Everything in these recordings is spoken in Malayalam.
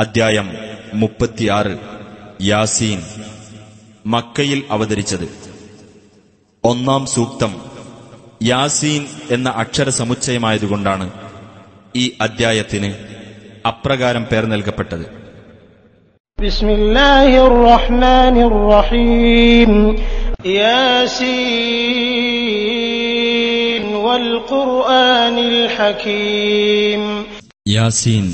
അദ്ധ്യായം 36 യാസീൻ. മക്കയിൽ അവതരിച്ചത്. ഒന്നാം സൂക്തം യാസീൻ എന്ന അക്ഷരസമുച്ചയമായതുകൊണ്ടാണ് ഈ അദ്ധ്യായത്തിന് അപ്രകാരം പേർ നൽകപ്പെട്ടത്. ബിസ്മില്ലാഹിർ റഹ്മാനിർ റഹീം. യാസീൻ വൽ ഖുർആനിൽ ഹകീം. യാസീൻ,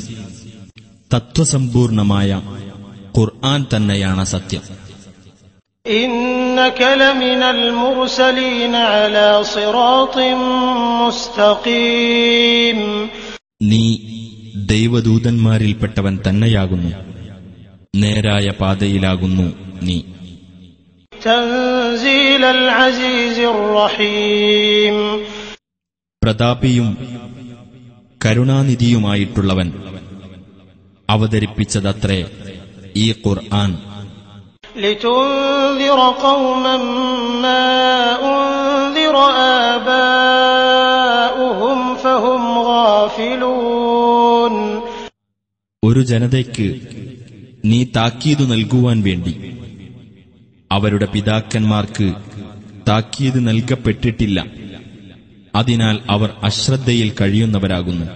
തത്വസമ്പൂർണമായ ഖുർആൻ തന്നെയാണ് സത്യം. ഇന്നക ലമിനൽ മുർസലീന അലാ സിറാത്തിൻ മുസ്തഖീം. നീ ദൈവദൂതന്മാരിൽപ്പെട്ടവൻ തന്നെയാകുന്നു, നേരായ പാതയിലാകുന്നു നീ. തൻസീലൽ അസീസിർ റഹീം. പ്രതാപിയും കരുണാനിധിയുമായിട്ടുള്ളവൻ അവതരിപ്പിച്ചതത്രേ ഈ ഖുർആൻ. ലിതുൻദിറ ഖൗമൻ മാ ഉൻദിറ ആബാഉഹും ഫഹും ഗാഫിലൂൻ. ഒരു ജനതയ്ക്ക് നീ താക്കീതു നൽകുവാൻ വേണ്ടി അവരുടെ പിതാക്കന്മാർക്ക് താക്കീത് നൽകപ്പെട്ടിട്ടില്ല, അതിനാൽ അവർ അശ്രദ്ധയിൽ കഴിയുന്നവരാകുന്നു.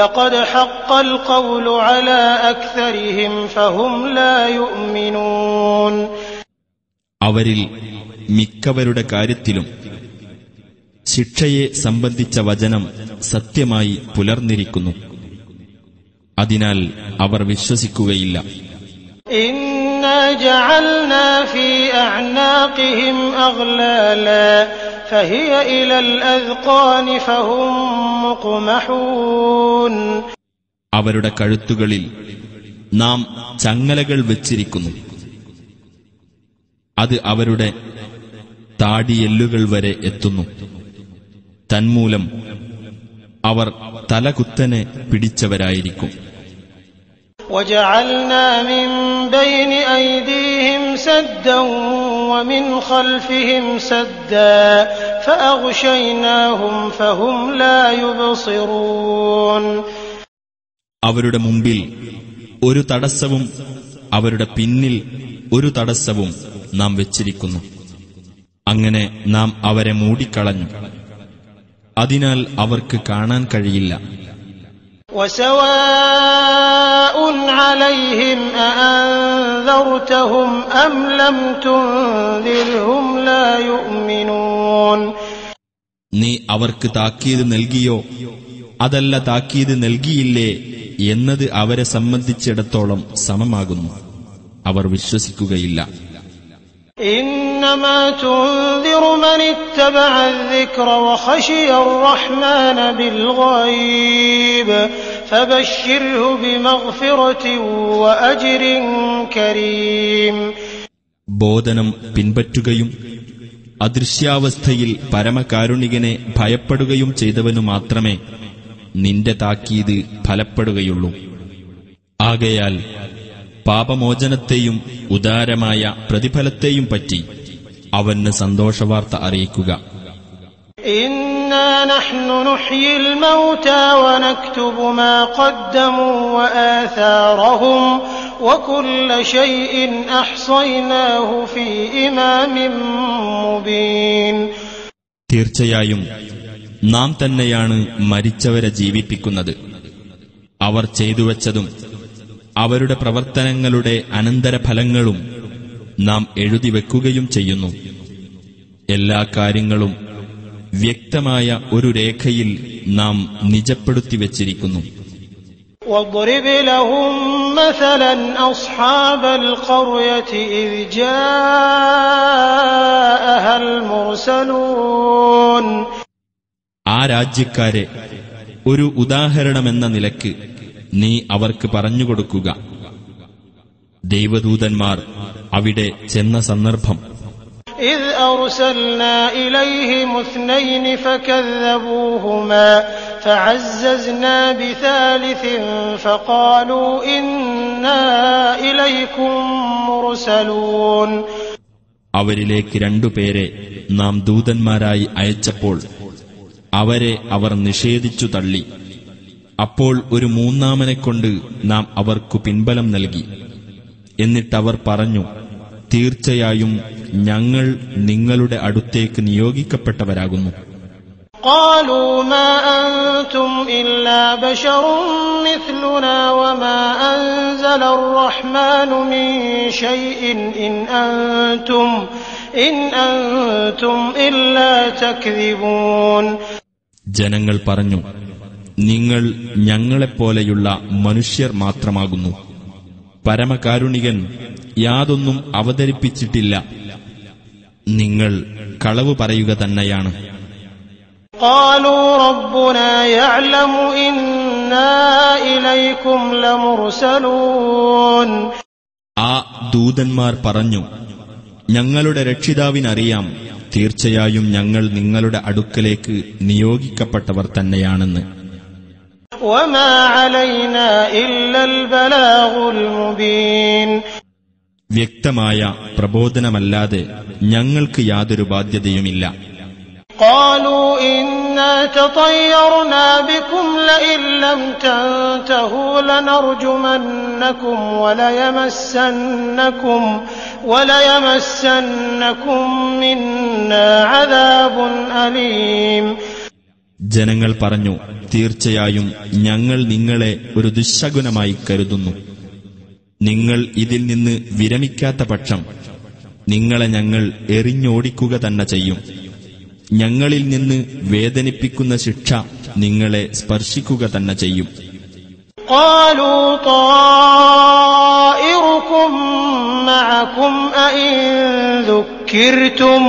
ലഖദ് ഹഖ്ഖൽ ഖൗലു അലാ അക്സരിഹിം ഫഹും ലാ യുഅ്മിനൂൻ. അവരിൽ മിക്കവരുടെ കാര്യത്തിലും ശിക്ഷയെ സംബന്ധിച്ച വചനം സത്യമായി പുലർന്നിരിക്കുന്നു, അതിനാൽ അവർ വിശ്വസിക്കുകയില്ല. ഇന്നാ ജഅൽനാ ഫീ അഅ്നാഖിഹിം അഗ്ലാലാ ഫഹിയ ഇലൽ അദ്ഖാനി ഫഹും മുഖ്മഹൂൻ. അവരുടെ കഴുത്തുകളിൽ നാം ചങ്ങലകൾ വെച്ചിരിക്കുന്നു, അത് അവരുടെ താടിയെല്ലുകൾ വരെ എത്തുന്നു. തന്മൂലം അവർ തലകുത്തനെ പിടിച്ചവരായിരിക്കും. وجعلنا من بين أيديهم سدا ومن خلفهم سدا فأغشيناهم فهم لا يبصرون. അവരുടെ മുമ്പിൽ ഒരു തടസ്സവും അവരുടെ പിന്നിൽ ഒരു തടസ്സവും നാം വെച്ചിരിക്കുന്നു. അങ്ങനെ നാം അവരെ മൂടിക്കളഞ്ഞു, അതിനാൽ അവർക്ക് കാണാൻ കഴിയില്ല. وسواء عليهم أأنذرتهم أم لم تنذرهم لا يؤمنون. നീ അവർക്ക് താക്കീത് നൽകിയോ അതല്ല താക്കീത് നൽകിയില്ലേ എന്നത് അവരെ സംബന്ധിച്ചിടത്തോളം സമമാകുന്നു, അവർ വിശ്വസിക്കുകയില്ല. إنما تنذر من اتبع الذكر وخشي الرحمن بالغيب فبشره بمغفرة وأجر كريم. ബോധനം പിൻപറ്റുകയും അദൃശ്യാവസ്ഥയിൽ പരമകാരുണികനെ ഭയപ്പെടുകയും ചെയ്തവനു മാത്രമേ നിന്റെ താക്കീത് ഫലപ്പെടുകയുള്ളൂ. ആകയാൽ പാപമോചനത്തെയും ഉദാരമായ പ്രതിഫലത്തെയും പറ്റി അവന് സന്തോഷവാർത്ത അറിയിക്കുക. إنا نحن نحيي الموتى ونكتب ما قدموا وآثارهم وكل شيء أحصيناه في إمام مبين. തീർച്ചയായും നാം തന്നെയാണ് മരിച്ചവരെ ജീവിപ്പിക്കുന്നത്. അവർ ചെയ്തുവച്ചതും അവരുടെ പ്രവർത്തനങ്ങളുടെ അനന്തരഫലങ്ങളും നാം എഴുതിവെക്കുകയും ചെയ്യുന്നു. എല്ലാ കാര്യങ്ങളും വ്യക്തമായ ഒരു രേഖയിൽ നാം നിജപ്പെടുത്തി വച്ചിരിക്കുന്നു. واضرب لهم مثلا أصحاب القرية إذ جاءها المرسلون. ആ രാജ്യക്കാരെ ഒരു ഉദാഹരണമെന്ന നിലക്ക് നീ അവർക്ക് പറഞ്ഞുകൊടുക്കുക. ദൈവദൂതന്മാർ അവിടെ ചെന്ന സന്ദർഭം. إذ أرسلنا إليهم اثنين فكذبوهما فعززنا بثالث فقالوا إنا إليكم مرسلون. അവരിലേക്ക് രണ്ടുപേരെ നാം ദൂതന്മാരായി അയച്ചപ്പോൾ അവരെ അവർ നിഷേധിച്ചു തള്ളി. അപ്പോൾ ഒരു മൂന്നാമനെക്കൊണ്ട് നാം അവർക്കു പിൻബലം നൽകി. എന്നിട്ടവർ പറഞ്ഞു, തീർച്ചയായും ഞങ്ങൾ നിങ്ങളുടെ അടുത്തേക്ക് നിയോഗിക്കപ്പെട്ടവരാകുന്നു. قالوا ما أنتم إلا بشر مثلنا وما أنزل الرحمن من شيء إن أنتم إلا تكذبون. ജനങ്ങൾ പറഞ്ഞു, നിങ്ങൾ ഞങ്ങളെപ്പോലെയുള്ള മനുഷ്യർ മാത്രമാകുന്നു. പരമകാരുണികൻ യാതൊന്നും അവതരിപ്പിച്ചിട്ടില്ല. നിങ്ങൾ കളവ് പറയുക തന്നെയാണ്. قالوا ربنا يعلم إنا إليكم لمرسلون. ആ ദൂതന്മാർ പറഞ്ഞു, ഞങ്ങളുടെ രക്ഷിതാവിനറിയാം, തീർച്ചയായും ഞങ്ങൾ നിങ്ങളുടെ അടുക്കലേക്ക് നിയോഗിക്കപ്പെട്ടവർ തന്നെയാണെന്ന്. وما علينا إلا البلاغ المبين. വ്യക്തമായ പ്രബോധനമല്ലാതെ ഞങ്ങൾക്ക് യാതൊരു ബാധ്യതയുമില്ല. قالوا إنا تطيرنا بكم لئن لم تنتهوا لنرجمنكم وليمسنكم منا عذاب أليم. ജനങ്ങൾ പറഞ്ഞു, തീർച്ചയായും ഞങ്ങൾ നിങ്ങളെ ഒരു ദുശ്ശകുനമായി കരുതുന്നു. നിങ്ങൾ ഇതിൽ നിന്ന് വിരമിക്കാത്ത പക്ഷം നിങ്ങളെ ഞങ്ങൾ എറിഞ്ഞോടിക്കുക തന്നെ ചെയ്യും. ഞങ്ങളിൽ നിന്ന് വേദനിപ്പിക്കുന്ന ശിക്ഷ നിങ്ങളെ സ്പർശിക്കുക തന്നെ ചെയ്യും. قالوا طائركم معكم أئن ذكرتم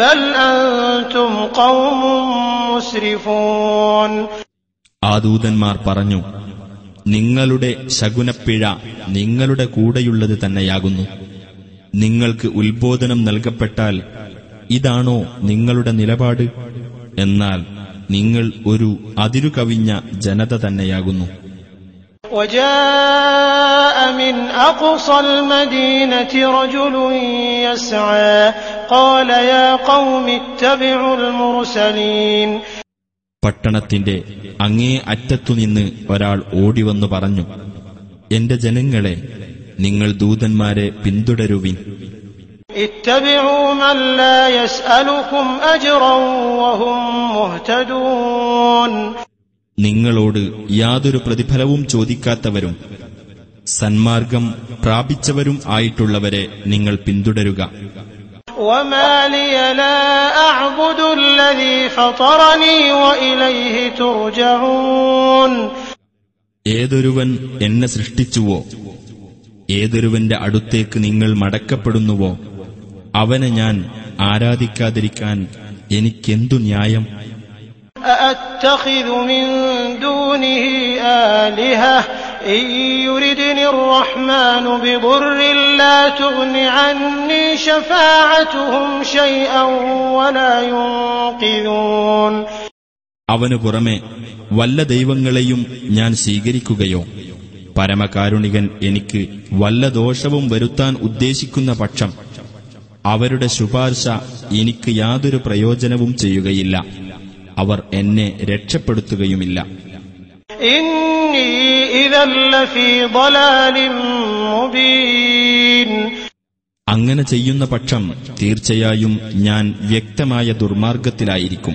بل أنتم قوم مسرفون. ആ ദൂതന്മാർ പറഞ്ഞു, നിങ്ങളുടെ ശകുനപ്പിഴ നിങ്ങളുടെ കൂടെയുള്ളത് തന്നെയാകുന്നു. നിങ്ങൾക്ക് ഉത്ബോധനം നൽകപ്പെട്ടാൽ ഇതാണോ നിങ്ങളുടെ നിലപാട്? എന്നാൽ നിങ്ങൾ ഒരു അതിരുകവിഞ്ഞ ജനത തന്നെയാകുന്നു. وجاء من أقصى المدينة رجل يسعى قال يا قوم اتبعوا المرسلين. പട്ടണത്തിന്റെ അങ്ങേ അറ്റത്തുനിന്ന് ഒരാൾ ഓടിവന്നു പറഞ്ഞു, എന്റെ ജനങ്ങളെ, നിങ്ങൾ ദൂതന്മാരെ പിന്തുടരുവിൻ. اتبعوا من لا يسألكم أجرا وهم مهتدون. നിങ്ങളോട് യാതൊരു പ്രതിഫലവും ചോദിക്കാത്തവരും സന്മാർഗം പ്രാപിച്ചവരും ആയിട്ടുള്ളവരെ നിങ്ങൾ പിന്തുടരുക. وما لي لا أعبد الذي فطرني وإليه ترجعون. ഏതൊരുവൻ എന്നെ സൃഷ്ടിച്ചുവോ, ഏതൊരുവന്റെ അടുത്തേക്ക് നിങ്ങൾ മടക്കപ്പെടുന്നുവോ, അവനെ ഞാൻ ആരാധിക്കാതിരിക്കാൻ എനിക്കെന്തു ന്യായം? أأتخذ من دونه آلهة إن يردني الرحمن بضر لا تغن عني شفاعتهم شيئا ولا ينقذون. അവനു പുറമെ വല്ല ദൈവങ്ങളെയും ഞാൻ സ്വീകരിക്കുകയോ, പരമകാരുണികൻ എനിക്ക് വല്ല ദോഷവും വരുത്താൻ ഉദ്ദേശിക്കുന്ന പക്ഷം അവരുടെ ശുപാർശ എനിക്ക് യാതൊരു പ്രയോജനവും ചെയ്യുകയില്ല. അവർ എന്നെ രക്ഷപ്പെടുത്തുകയുമില്ല. ഇന്നി ഇദൻ ലഫീ ളലാലിൻ മുബീൻ. അങ്ങനെ ചെയ്യുന്ന പക്ഷം തീർച്ചയായും ഞാൻ വ്യക്തമായ ദുർമാർഗത്തിലായിരിക്കും.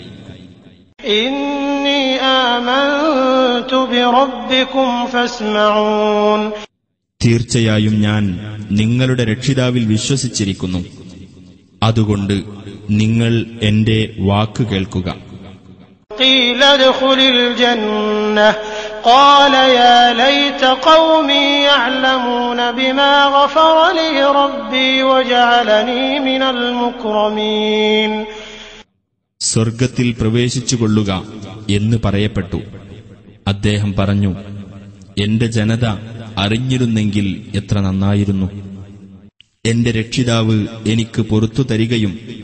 ഇന്നി ആമൻതു ബിറബ്ബികും ഫസ്മഊൻ. തീർച്ചയായും ഞാൻ നിങ്ങളുടെ രക്ഷിതാവിൽ വിശ്വസിച്ചിരിക്കുന്നു. അതുകൊണ്ട് നിങ്ങൾ എന്റെ വാക്ക് കേൾക്കുക. قيل ادخل الجنة قال يا ليت قومي يعلمون بما غفر لي ربي وجعلني من المكرمين. സ്വർഗത്തിൽ പ്രവേശിച്ചുകൊള്ളുക എന്ന് പറയപ്പെട്ടു. അദ്ദേഹം പറഞ്ഞു, എന്റെ ജനത അറിഞ്ഞിരുന്നെങ്കിൽ എത്ര നന്നായിരുന്നു. എന്റെ രക്ഷിതാവ് എനിക്ക് പുറത്തു തരികയും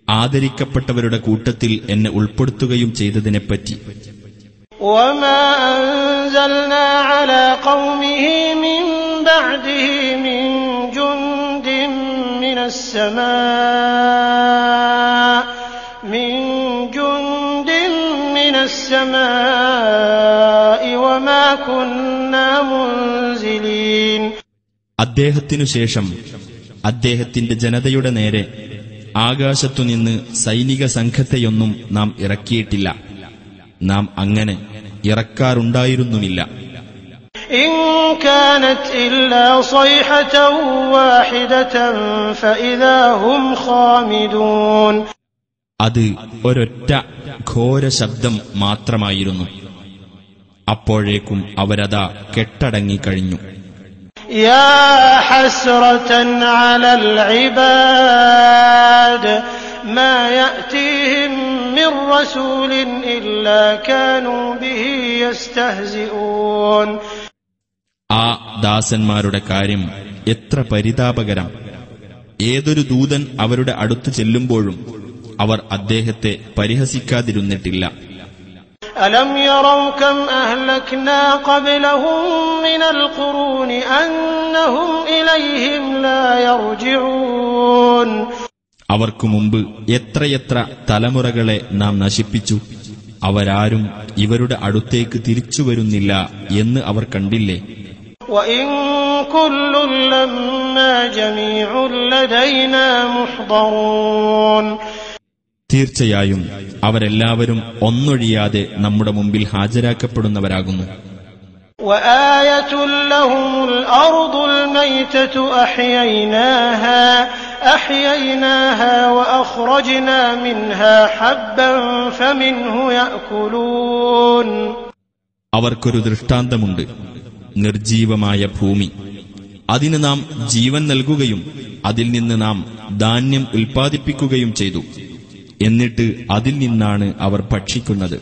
ആദരിക്കപ്പെട്ടവരുടെ കൂട്ടത്തിൽ എന്നെ ഉൾപ്പെടുത്തുകയും ചെയ്തതിനെപ്പറ്റി. وما أنزلنا على قومه من بعده من جند من السماء كنا منزلين. അദ്ദേഹത്തിനു ശേഷം അദ്ദേഹത്തിന്റെ ജനതയുടെ നേരെ ആകാശത്തുനിന്ന് സൈനിക സംഘത്തെയൊന്നും നാം ഇറക്കിയിട്ടില്ല. നാം അങ്ങനെ ഇറക്കാറുണ്ടായിരുന്നുമില്ല. إن كانت إلا صيحة واحدة فإذا هم خامدون. അത് ഒരൊറ്റ ഘോര ശബ്ദം മാത്രമായിരുന്നു. അപ്പോഴേക്കും അവരതാ കെട്ടടങ്ങിക്കഴിഞ്ഞു. يا حسرة على العباد ما يأتيهم من رسول إلا كانوا به يستهزئون. ആ ദാസന്മാരുടെ കാര്യം എത്ര പരിതാപകരം! ഏതൊരു ദൂതൻ അവരുടെ അടുത്തു ചെല്ലുമ്പോഴും അവർ അദ്ദേഹത്തെ പരിഹസിക്കാതിരുന്നിട്ടില്ല. ألم يروا كم أهلكنا قبلهم من القرون أنهم إليهم لا يرجعون. അവർക്കു മുമ്പ് എത്രയെത്ര തലമുറകളെ നാം നശിപ്പിച്ചു, അവരാരും ഇവരുടെ അടുത്തേക്ക് തിരിച്ചുവരുന്നില്ല എന്ന് അവർ കണ്ടില്ലേ? وإن كل لما جميع لدينا محضرون. തീർച്ചയായും അവരെല്ലാവരും ഒന്നൊഴിയാതെ നമ്മുടെ മുമ്പിൽ ഹാജരാക്കപ്പെടുന്നവരാകുന്നു. وآية لهم الأرض الميتة أحييناها وأخرجنا منها حبا فمنه يأكلون. അവർക്കൊരു ദൃഷ്ടാന്തമുണ്ട്. നിർജീവമായ ഭൂമി, അതിന് നാം ജീവൻ നൽകുകയും അതിൽ നിന്ന് നാം ധാന്യം ഉൽപ്പാദിപ്പിക്കുകയും ചെയ്തു. എന്നിട്ട് അതിൽ നിന്നാണ് അവർ ഭക്ഷിക്കുന്നത്.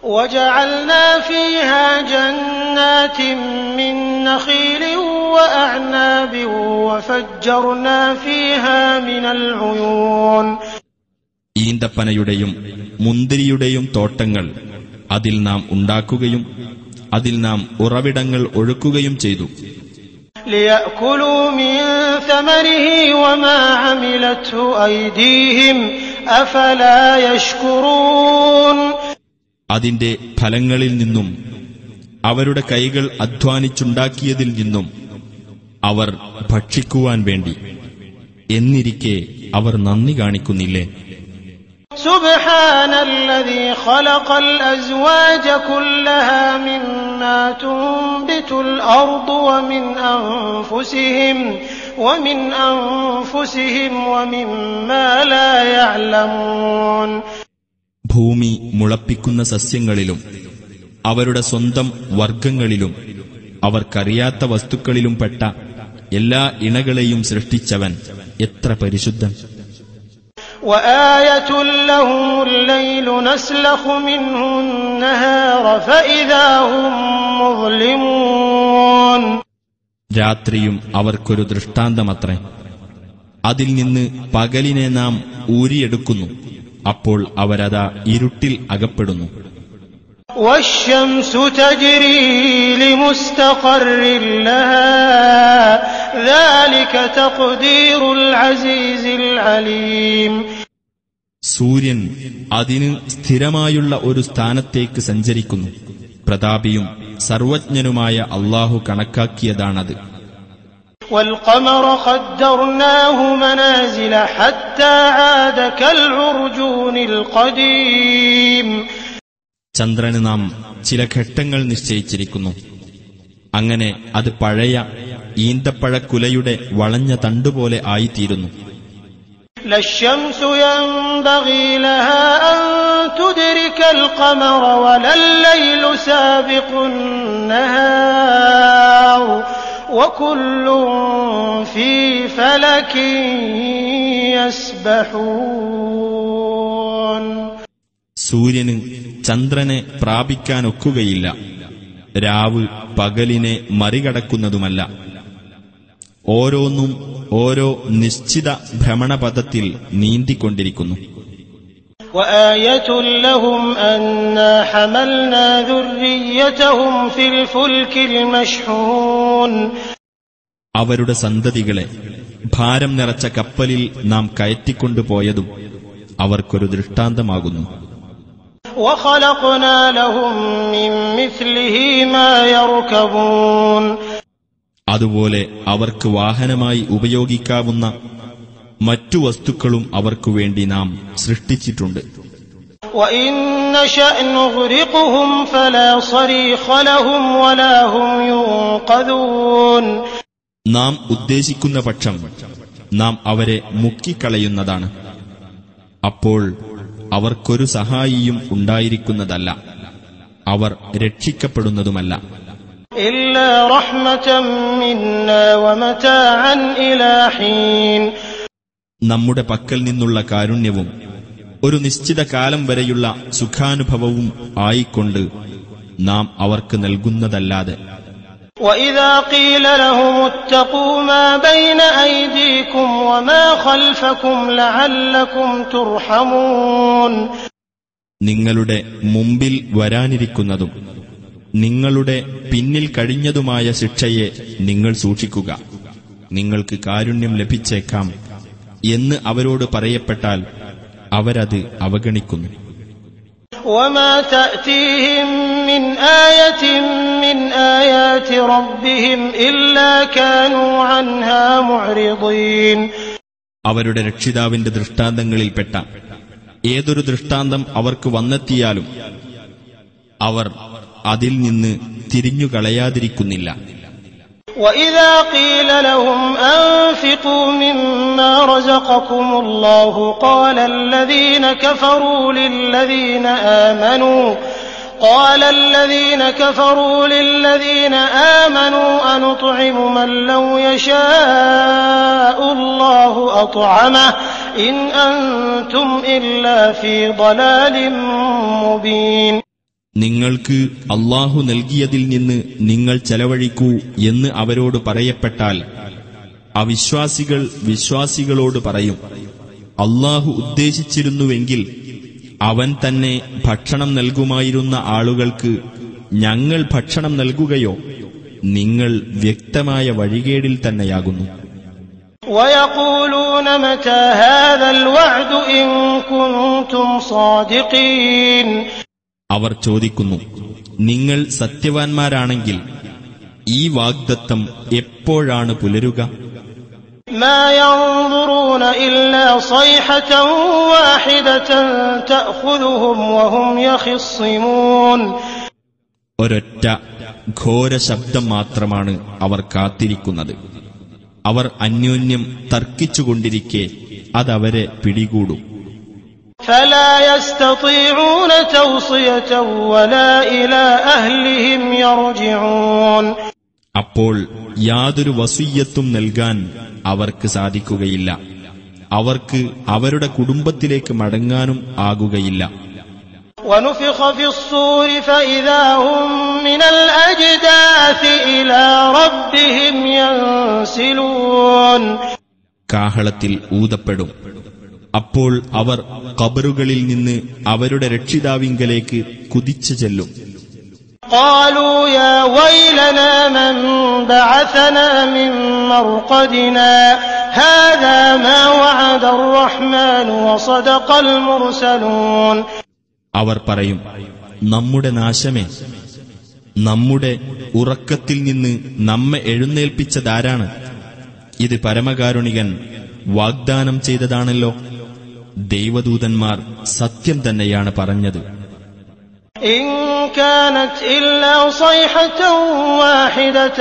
وجعلنا فيها جنات من نخيل وأعناب وفجرنا فيها من العيون. ഈന്തപ്പനയുടെയും മുന്തിരിയുടെയും തോട്ടങ്ങൾ അതിൽ നാം ഉണ്ടാക്കുകയും അതിൽ നാം ഉറവിടങ്ങൾ ഒഴുക്കുകയും ചെയ്തു. ليأكلوا من ثمره وما عملته أيديهم أفلا يشكرون. അതിന്റെ ഫലങ്ങളിൽ നിന്നും അവരുടെ കൈകൾ അധ്വാനിച്ചുണ്ടാക്കിയതിൽ നിന്നും അവർ ഭക്ഷിക്കുവാൻ വേണ്ടി എന്നിരിക്കെ അവർ നന്ദി കാണിക്കുന്നില്ലേ? سبحان الذي خلق الأزواج كلها مما تنبت الأرض ومن أنفسهم ومما لا يعلمون. ഭൂമി മുളപ്പിക്കുന്ന സസ്യങ്ങളിലും അവരുടെ സ്വന്തം വർഗങ്ങളിലും അവർക്കറിയാത്ത വസ്തുക്കളിലും പെട്ട എല്ലാ ഇണകളെയും സൃഷ്ടിച്ചവൻ എത്ര പരിശുദ്ധൻ! وآية لهم الليل نسلخ منه النهار فإذا هم مظلمون. രാത്രിയും അവർക്കൊരു ദൃഷ്ടാന്തമത്രേ. അതിൽ നിന്ന് പകലിനെ നാം ഊരിയെടുക്കുന്നു. അപ്പോൾ അവരതാ ഇരുട്ടിൽ അകപ്പെടുന്നു. والشمس تجري لمستقر لها ذلك تقدير العزيز العليم. സൂര്യൻ അതിന് സ്ഥിരമായുള്ള ഒരു സ്ഥാനത്തേക്ക് സഞ്ചരിക്കുന്നു. പ്രതാപിയും സർവജ്ഞനുമായ അല്ലാഹു കണക്കാക്കിയതാണത്. والقمر قدرناه منازل حتى عاد كالعرجون القديم. ചന്ദ്രന് നാം ചില ഘട്ടങ്ങൾ നിശ്ചയിച്ചിരിക്കുന്നു. അങ്ങനെ അത് പഴയ ഈന്തപ്പഴക്കുലയുടെ വളഞ്ഞ തണ്ടുപോലെ ആയിത്തീരുന്നു. لا الشمس ينبغي لها أن تدرك القمر ولا الليل سابق النهار وكل في فلك يسبحون. സൂര്യന് ചന്ദ്രനെ പ്രാപിക്കാനൊക്കുകയില്ല. രാവ് പകലിനെ മറികടക്കുന്നതുമല്ല. ഓരോന്നും ഓരോ നിശ്ചിത ഭ്രമണപഥത്തിൽ നീന്തിക്കൊണ്ടിരിക്കുന്നു. وآية لهم أنا حملنا ذريتهم في الفلك المشحون. അവരുടെ സന്തതികളെ ഭാരം നിറച്ച കപ്പലിൽ നാം കയറ്റിക്കൊണ്ടുപോയതും അവർക്കൊരു ദൃഷ്ടാന്തമാകുന്നു. وخلقنا لهم من مثله ما يركبون. അതുപോലെ അവർക്ക് വാഹനമായി ഉപയോഗിക്കാവുന്ന മറ്റു വസ്തുക്കളും അവർക്കു വേണ്ടി നാം സൃഷ്ടിച്ചിട്ടുണ്ട്. وإن نشأ نغرقهم فلا صريخ لهم ولا هم ينقذون. നാം ഉദ്ദേശിക്കുന്ന പക്ഷം നാം അവരെ മുക്കിക്കളയുന്നതാണ്. അപ്പോൾ അവർക്കൊരു സഹായിയും ഉണ്ടായിരിക്കുന്നതല്ല, അവർ രക്ഷിക്കപ്പെടുന്നതുമല്ല. إلا رحمة منا ومتاعا إلى حين. നമ്മുടെ പക്കൽ നിന്നുള്ള കാരുണ്യവും ഒരു നിശ്ചിത കാലം വരെയുള്ള സുഖാനുഭവവും ആയിക്കൊണ്ട് നാം അവർക്ക് നൽകുന്നതല്ലാതെ. وإذا قيل لهم اتقوا ما بين أيديكم وما خلفكم لعلكم ترحمون. നിങ്ങളുടെ മുമ്പിൽ വരാനിരിക്കുന്നതും നിങ്ങളുടെ പിന്നിൽ കഴിഞ്ഞതുമായ ശിക്ഷയെ നിങ്ങൾ സൂക്ഷിക്കുക, നിങ്ങൾക്ക് കാരുണ്യം ലഭിച്ചേക്കാം എന്ന് അവരോട് പറയപ്പെട്ടാൽ അവരത് അവഗണിക്കുന്നു. وما تأتيهم من آية من آيات ربهم إلا كانوا عنها معرضين. അവരുടെ രക്ഷിതാവിന്റെ ദൃഷ്ടാന്തങ്ങളിൽപ്പെട്ട ഏതൊരു ദൃഷ്ടാന്തം അവർക്ക് വന്നെത്തിയാലും അവർ അതിൽ നിന്ന് തിരിഞ്ഞുകളയാതിരിക്കുന്നില്ല. وإذا قيل لهم أنفقوا مما رزقكم الله قال الذين كفروا للذين آمنوا أنطعم من لو يشاء الله أطعمه إن أنتم إلا في ضلال مبين. നിങ്ങൾക്ക് അല്ലാഹു നൽകിയതിൽ നിന്ന് നിങ്ങൾ ചെലവഴിക്കൂ എന്ന് അവരോട് പറയപ്പെട്ടാൽ അവിശ്വാസികൾ വിശ്വാസികളോട് പറയും, അല്ലാഹു ഉദ്ദേശിച്ചിരുന്നുവെങ്കിൽ അവൻ തന്നെ ഭക്ഷണം നൽകുമായിരുന്ന ആളുകൾക്ക് ഞങ്ങൾ ഭക്ഷണം നൽകുകയോ, നിങ്ങൾ വ്യക്തമായ വഴികേടിൽ തന്നെയാകുന്നു. ويقولون متى هذا الوعد إن كنتم صادقين. അവർ ചോദിക്കുന്നു, നിങ്ങൾ സത്യവാൻമാരാണെങ്കിൽ ഈ വാഗ്ദത്തം എപ്പോഴാണ് പുലരുക? ما ينظرون إلا صيحة واحدة تأخذهم وهم يخصمون. ഒരൊറ്റ ഘോര ശബ്ദം മാത്രമാണ് അവർ കാത്തിരിക്കുന്നത്. അവർ അന്യോന്യം തർക്കിച്ചുകൊണ്ടിരിക്കെ അതവരെ പിടികൂടും. فلا يستطيعون توصية ولا إلى أهلهم يرجعون. അപ്പോൾ യാതൊരു വസിയ്യത്തും നൽകാൻ അവർക്ക് സാധിക്കുകയില്ല, അവർക്ക് അവരുടെ കുടുംബത്തിലേക്ക് മടങ്ങാനും ആകുകയില്ല. ونفخ في الصور فإذا هم من الأجداث إلى ربهم ينسلون. കാഹളത്തിൽ ഊതപ്പെടും. അപ്പോൾ അവർ ഖബറുകളിൽ നിന്ന് അവരുടെ രക്ഷിതാവിങ്കലേക്ക് കുതിച്ചു ചെല്ലും. قالوا يا ويلنا من بعثنا من مرقدنا هذا ما وعد الرحمن وصدق المرسلون. അവർ പറയും, നമ്മുടെ നാശമേ, നമ്മുടെ ഉറക്കത്തിൽ നിന്ന് നമ്മെ എഴുന്നേൽപ്പിച്ചതാരാണ്? ഇത് പരമകാരുണികൻ വാഗ്ദാനം ചെയ്തതാണല്ലോ. ദൈവദൂതന്മാർ സത്യം തന്നെയാണ് പറഞ്ഞത്. إن كانت إلا صيحة واحدة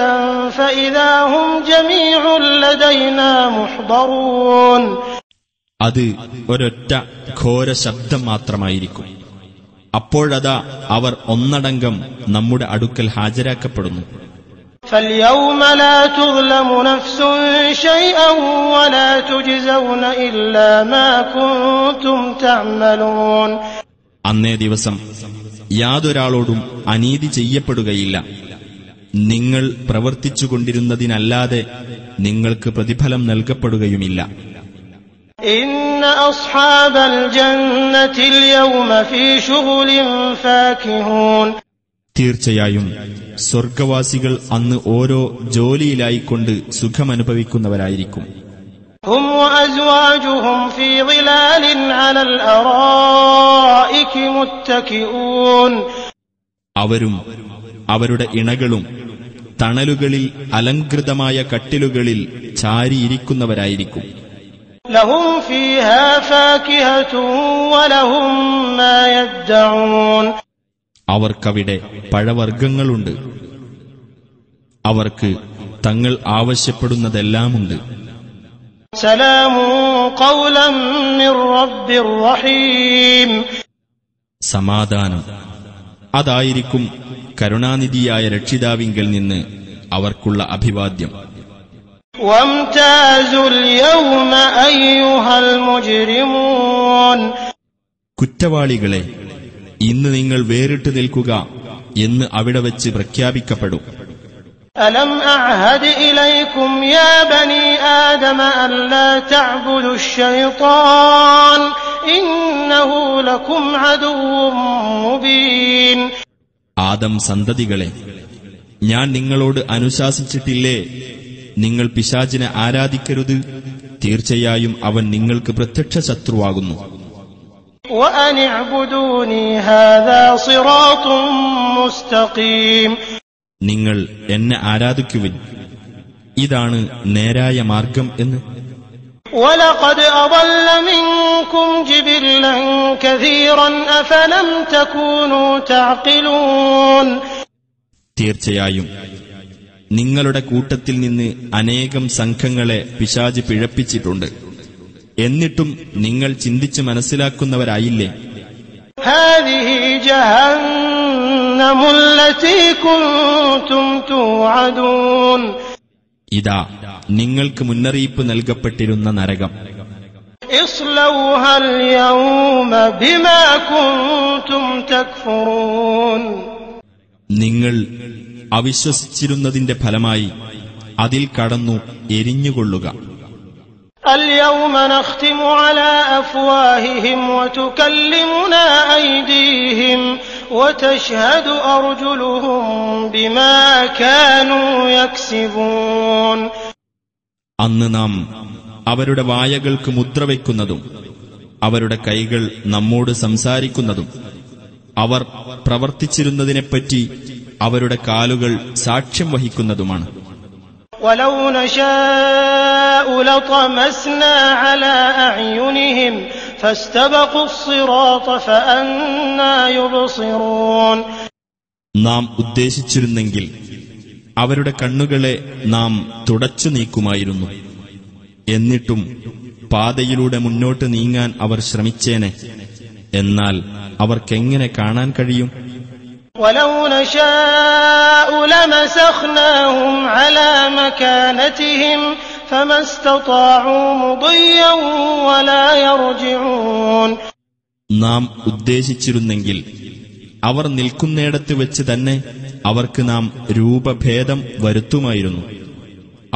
فإذا هم جميع لدينا محضرون. അത് ഒരൊറ്റ ഘോര ശബ്ദം മാത്രമായിരിക്കും. അപ്പോഴതാ അവർ ഒന്നടങ്കം നമ്മുടെ അടുക്കൽ ഹാജരാക്കപ്പെടുന്നു. فاليوم لا تظلم نفس شيئا ولا تجزون إلا ما كنتم تعملون. അന്നേ ദിവസം യാതൊരാളോടും അനീതി ചെയ്യപ്പെടുകയില്ല. നിങ്ങൾ പ്രവർത്തിച്ചുകൊണ്ടിരുന്നതിനല്ലാതെ നിങ്ങൾക്ക് പ്രതിഫലം നൽകപ്പെടുകയുമില്ല. إن أصحاب الجنة اليوم في شغل فاكهون. തീർച്ചയായും സ്വർഗവാസികൾ അന്ന് ഓരോ ജോലിയിലായിക്കൊണ്ട് സുഖമനുഭവിക്കുന്നവരായിരിക്കും. هم وأزواجهم في ظلال على الأرائك متكئون. അവരും അവരുടെ ഇണകളും തണലുകളിൽ അലങ്കൃതമായ കട്ടിലുകളിൽ ചാരിയിരിക്കുന്നവരായിരിക്കും. لهم فيها فاكهة ولهم ما يدعون. അവർക്കവിടെ പഴവർഗ്ഗങ്ങളുണ്ട്, അവർക്ക് തങ്ങൾ ആവശ്യപ്പെടുന്നതെല്ലാമുണ്ട്. سلام قولا من رب رحيم. സമാധാനം അതായിരിക്കും കരുണാനിധിയായ രക്ഷിതാവിങ്കൽ നിന്ന് അവർക്കുള്ള അഭിവാദ്യം. وامتازوا اليوم أيها المجرمون. കുറ്റവാളികളെ, ഇന്ന് നിങ്ങൾ വേറിട്ട് നിൽക്കുക എന്ന് അവിടെ വച്ച് പ്രഖ്യാപിക്കപ്പെടും. ألم أعهد إليكم يا بني آدم ألا تعبدوا الشيطان إنه لكم عدو مبين. ആദം സന്തതികളെ, ഞാൻ നിങ്ങളോട് അനുശാസിച്ചിട്ടില്ലേ, നിങ്ങൾ പിശാചിനെ ആരാധിക്കരുത്, തീർച്ചയായും അവൻ നിങ്ങൾക്ക് പ്രത്യക്ഷ ശത്രുവാകുന്നു. وأن اعبدوني هذا صراط مستقيم. നിങ്ങൾ എന്നെ ആരാധിക്കുവിൻ, ഇതാണ് നേരായ മാർഗം എന്ന്. ولقد أضل منكم جبلا كثيرا أفلم تكونوا تعقلون. തീർച്ചയായും നിങ്ങളുടെ കൂട്ടത്തിൽ നിന്ന് അനേകം സംഘങ്ങളെ പിശാച് പിഴപ്പിച്ചിട്ടുണ്ട്. എന്നിട്ടും നിങ്ങൾ ചിന്തിച്ച് മനസ്സിലാക്കുന്നവരായില്ലേ? هذه جهنم التي كنتم توعدون. ഇതാ നിങ്ങൾക്ക് മുന്നറിയിപ്പ് നൽകപ്പെട്ടിരുന്ന നരകം. اصلوها اليوم بما كنتم تكفرون. നിങ്ങൾ അവിശ്വസിച്ചിരുന്നതിന്റെ ഫലമായി അതിൽ കടന്നു എരിഞ്ഞുകൊള്ളുക. اليوم نختم على أفواههم وتكلمنا أيديهم وتشهد أرجلهم بما كانوا يكسبون. അന്ന് നാം അവരുടെ വായകൾക്ക് മുദ്രവെക്കുന്നതും അവരുടെ കൈകൾ നമ്മോട് സംസാരിക്കുന്നതും അവർ പ്രവർത്തിച്ചിരുന്നതിനെപ്പറ്റി അവരുടെ കാലുകൾ സാക്ഷ്യം വഹിക്കുന്നതുമാണ്. ولو نشاء لطمسنا على أعينهم فاستبقوا الصراط فأنى يبصرون. നാം ഉദ്ദേശിച്ചിരുന്നെങ്കിൽ അവരുടെ കണ്ണുകളെ നാം തുടച്ചു നീക്കുമായിരുന്നു. എന്നിട്ടും പാതയിലൂടെ മുന്നോട്ട് നീങ്ങാൻ അവർ ശ്രമിച്ചേനെ. എന്നാൽ അവർക്കെങ്ങനെ കാണാൻ കഴിയും? ولو نشاء لمسخناهم على مكانتهم فما استطاعوا مضيا ولا يرجعون. നാം ഉദ്ദേശിച്ചിരുന്നെങ്കിൽ അവർ നിൽക്കുന്നിടത്ത് വെച്ച് തന്നെ അവർക്ക് നാം രൂപഭേദം വരുത്തുമായിരുന്നു.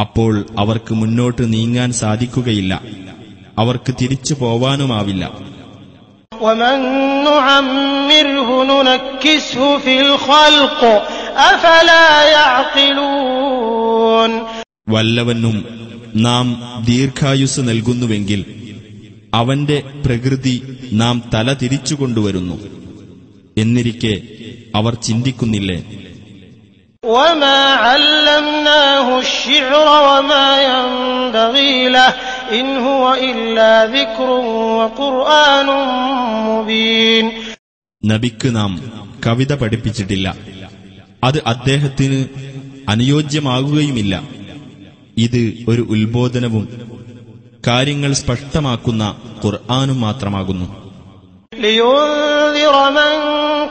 അപ്പോൾ അവർക്ക് മുന്നോട്ട് നീങ്ങാൻ സാധിക്കുകയില്ല, അവർക്ക് തിരിച്ചു പോവാനുമാവില്ല. ومن نعمره ننكسه في الخلق أفلا يعقلون. വല്ലവനും നാം ദീർഘായുസ് നൽകുന്നുവെങ്കിൽ അവന്റെ പ്രകൃതി നാം തല തിരിച്ചുകൊണ്ടുവരുന്നു. എന്നിരിക്കെ അവർ ചിന്തിക്കുന്നില്ലേ? وما علمناه الشعر وما ينبغي له إن هو إلا ذكر وقرآن مبين. നബിക്ക് നാം കവിത പഠിപ്പിച്ചിട്ടില്ല, അത് അദ്ദേഹത്തിന് അനുയോജ്യമാകുകയുമില്ല. ഇത് ഒരു ഉത്ബോധനവും കാര്യങ്ങൾ സ്പഷ്ടമാക്കുന്ന ഖുർആനും മാത്രമാകുന്നു. لينذر من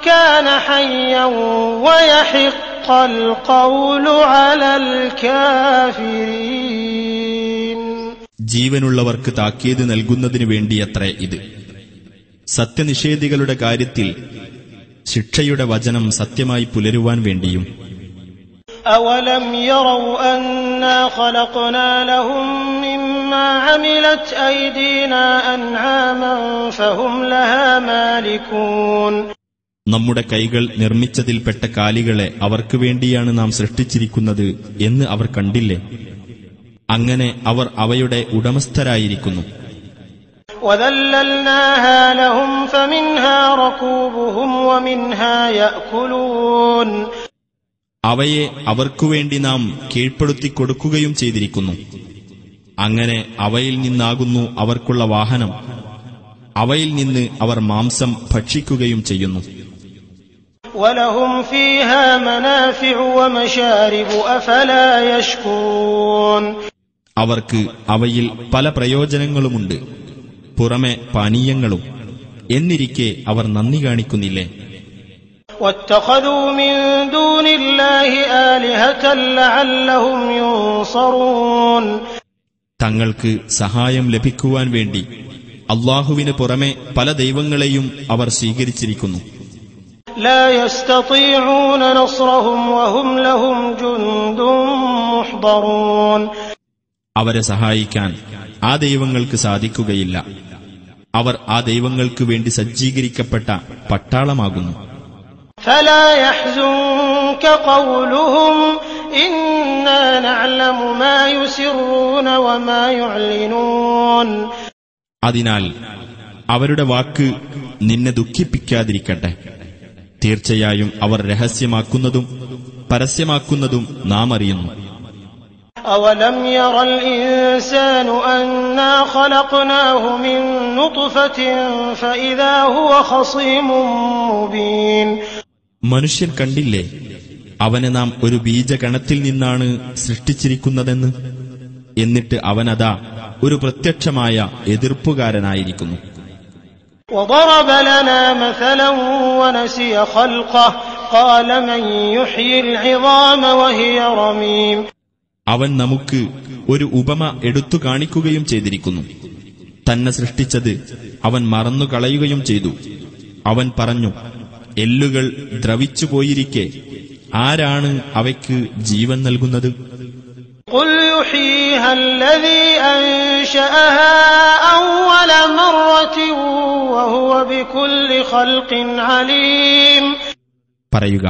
كان حيا ويحق القول على الكافرين. ജീവനുള്ളവർക്ക് താക്കീത് നൽകുന്നതിനു വേണ്ടിയത്രേ ഇത്. സത്യനിഷേധികളുടെ കാര്യത്തിൽ ശിക്ഷയുടെ വചനം സത്യമായി പുലരുവാൻ വേണ്ടിയും. أولم يروا أنا خلقنا لهم مما عملت أيدينا أنعاما فهم لها مالكون. നമ്മുടെ കൈകൾ നിർമ്മിച്ചതിൽപ്പെട്ട കാലികളെ അവർക്ക് വേണ്ടിയാണ് നാം സൃഷ്ടിച്ചിരിക്കുന്നത് എന്ന് അവർ കണ്ടില്ലേ? അങ്ങനെ അവർ അവയുടെ ഉടമസ്ഥരായിരിക്കുന്നു. وَذَلَّلْنَاهَا لَهُمْ فَمِنْهَا رَكُوبُهُمْ وَمِنْهَا يَأْكُلُونَ അവയെ അവർക്കുവേണ്ടി നാം കീഴ്പ്പെടുത്തിക്കൊടുക്കുകയും ചെയ്തിരിക്കുന്നു. അങ്ങനെ അവയിൽ നിന്നാകുന്നു അവർക്കുള്ള വാഹനം, അവയിൽ നിന്ന് അവർ മാംസം ഭക്ഷിക്കുകയും ചെയ്യുന്നു. وَلَهُمْ فِيهَا مَنَافِعُ وَمَشَارِبُ أَفَلَا يَشْكُرُونَ അവർക്ക് അവയിൽ പല പ്രയോജനങ്ങളുമുണ്ട്, പുറമെ പാനീയങ്ങളും. എന്നിരിക്കെ അവർ നന്ദി കാണിക്കുന്നില്ലേ? وَاتَّخَذُوا مِن دُونِ اللَّهِ آلِهَةً لَعَلَّهُمْ يُنصَرُونَ തങ്ങൾക്ക് സഹായം ലഭിക്കുവാൻ വേണ്ടി അല്ലാഹുവിന് പുറമെ പല ദൈവങ്ങളെയും അവർ സ്വീകരിച്ചിരിക്കുന്നു. لا يستطيعون نصرهم وهم لهم جند محضرون അവരെ സഹായിക്കാൻ ആ ദൈവങ്ങൾക്ക് സാധിക്കുകയില്ല. അവർ ആ ദൈവങ്ങൾക്ക് വേണ്ടി സജ്ജീകരിക്കപ്പെട്ട പട്ടാളമാകുന്നു. فلا يحزنك قولهم إنا نعلم ما يسرون وما يعلنون അതിനാൽ അവരുടെ വാക്ക് നിന്നെ ദുഃഖിപ്പിക്കാതിരിക്കട്ടെ. തീർച്ചയായും അവർ രഹസ്യമാക്കുന്നതും പരസ്യമാക്കുന്നതും നാം അറിയുന്നു. أولم ير الإنسان أنا خلقناه من نطفة فإذا هو خصيم مبين മനുഷ്യൻ കണ്ടില്ലേ അവനെ നാം ഒരു ബീജകണത്തിൽ നിന്നാണ് സൃഷ്ടിച്ചിരിക്കുന്നതെന്ന്? എന്നിട്ട് അവനതാ ഒരു പ്രത്യക്ഷമായ എതിർപ്പുകാരനായിരിക്കുന്നു. وضرب لنا مثلا ونسي خلقه قال من يحيي العظام وهي رميم അവൻ നമുക്ക് ഒരു ഉപമ എടുത്തു കാണിക്കുകയും ചെയ്തിരിക്കുന്നു. തന്നെ സൃഷ്ടിച്ചത് അവൻ മറന്നു കളയുകയും ചെയ്തു. അവൻ പറഞ്ഞു, എല്ലുകൾ ദ്രവിച്ചുപോയിരിക്കെ ആരാണ് അവയ്ക്ക് ജീവൻ നൽകുന്നത്? قل يحييها الذي أنشأها أول مرة وهو بكل خلق عليم പറയുക,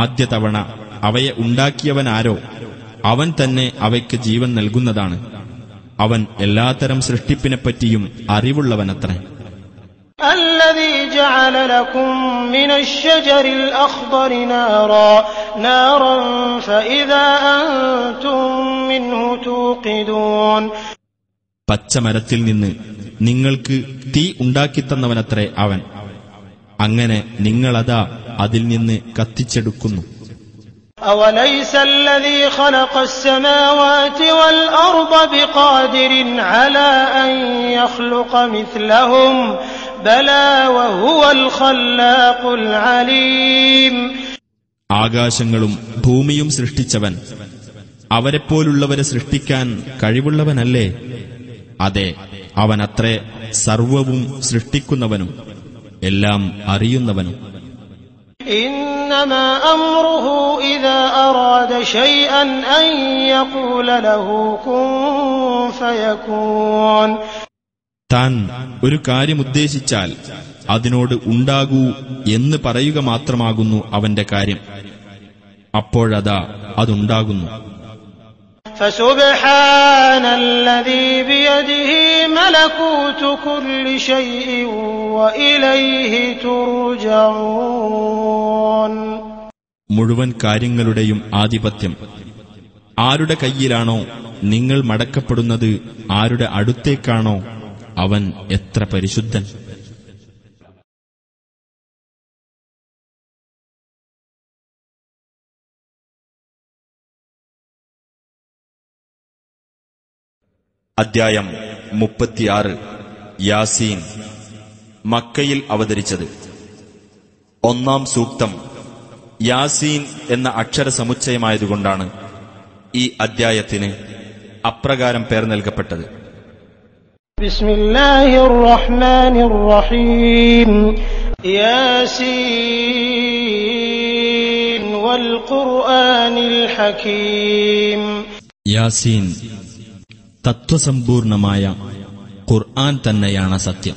ആദ്യ തവണ അവയെ ഉണ്ടാക്കിയവനാരോ അവൻ തന്നെ അവയ്ക്ക് ജീവൻ നൽകുന്നതാണ്. അവൻ എല്ലാത്തരം സൃഷ്ടിപ്പിനെപ്പറ്റിയും അറിവുള്ളവനത്രേ. الذي جعل لكم من الشجر الأخضر نارا فإذا أنتم منه توقدون പച്ചമരത്തിൽ നിന്ന് നിങ്ങൾക്ക് തീ ഉണ്ടാക്കിത്തന്നവനത്രേ അവൻ. അങ്ങനെ നിങ്ങളതാ അതിൽ നിന്ന് കത്തിച്ചെടുക്കുന്നു. أوليس الذي خلق السماوات والأرض بقادر على أن يخلق مثلهم بلى وهو الخلاق العليم ആകാശങ്ങളും ഭൂമിയും സൃഷ്ടിച്ചവൻ അവരെപ്പോലുള്ളവരെ സൃഷ്ടിക്കാൻ കഴിവുള്ളവനല്ലേ? അതെ, അവനത്രേ സർവവും സൃഷ്ടിക്കുന്നവനും എല്ലാം അറിയുന്നവനും. إنما أمره إذا أراد شيئا أن يقول له كن فيكون താൻ ഒരു കാര്യം ഉദ്ദേശിച്ചാൽ അതിനോട് ഉണ്ടാകൂ എന്ന് പറയുക മാത്രമാകുന്നു അവന്റെ കാര്യം. അപ്പോഴതാ അതുണ്ടാകുന്നു. فسبحان الذي بيده ملكوت كل شيء وإليه ترجعون മുഴുവൻ കാര്യങ്ങളുടെയും ആധിപത്യം ആരുടെ കയ്യിലാണോ നിങ്ങൾ മടക്കപ്പെടുന്നത്, ആരുടെ അടുത്തേക്കാണോ അവൻ എത്ര പരിശുദ്ധൻ. അദ്ധ്യായം 36 യാസീൻ. മക്കയിൽ അവതരിച്ചത്. ഒന്നാം സൂക്തം യാസീൻ എന്ന അക്ഷരസമുച്ചയമായതുകൊണ്ടാണ് ഈ അദ്ധ്യായത്തിന് അപ്രകാരം പേർ നൽകപ്പെട്ടത്. ബിസ്മില്ലാഹിർ റഹ്മാനിർ റഹീം യാസീൻ വൽ ഖുർആനിൽ ഹകീം. യാസീൻ, തത്വസമ്പൂർണമായ ഖുർആൻ തന്നെയാണ് സത്യം.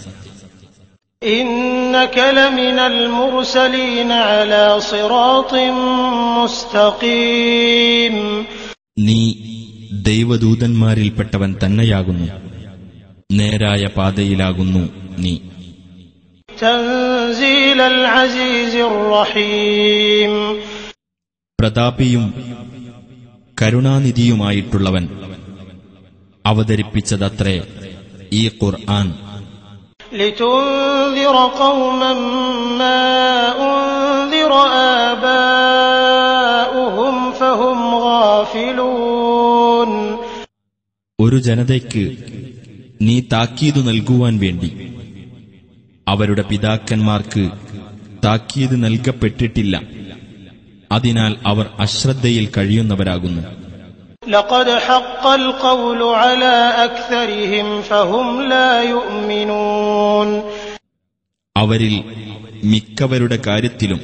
ഇന്നക ലമിനൽ മുർസലീന അലാ സിറാത്തിൻ മുസ്തഖീം. നീ ദൈവദൂതന്മാരിൽപ്പെട്ടവൻ തന്നെയാകുന്നു. നേരായ പാതയിലാകുന്നു നീ. തൻസീലൽ അസീസിർ റഹീം. പ്രതാപിയും കരുണാനിധിയുമായിട്ടുള്ളവൻ അവതരിപ്പിച്ചതത്രേ ഈ ഖുർആൻ. ലിതുൻദിറ ഖൗമൻ മാ ഉൻദിറ ആബാഉഹും ഫഹും ഗാഫിലൂൻ. ഒരു ജനതയ്ക്ക് നീ താക്കീത് നൽകുവാൻ വേണ്ടി അവരുടെ പിതാക്കന്മാർക്ക് താക്കീത് നൽകപ്പെട്ടിട്ടില്ല. അതിനാൽ അവർ അശ്രദ്ധയിൽ കഴിയുന്നവരാകുന്നു. ലഖദ് ഹഖ്ഖൽ ഖൗലു അലാ അക്സരിഹിം ഫഹും ലാ യുഅ്മിനൂൻ. അവരിൽ മിക്കവരുടെ കാര്യത്തിലും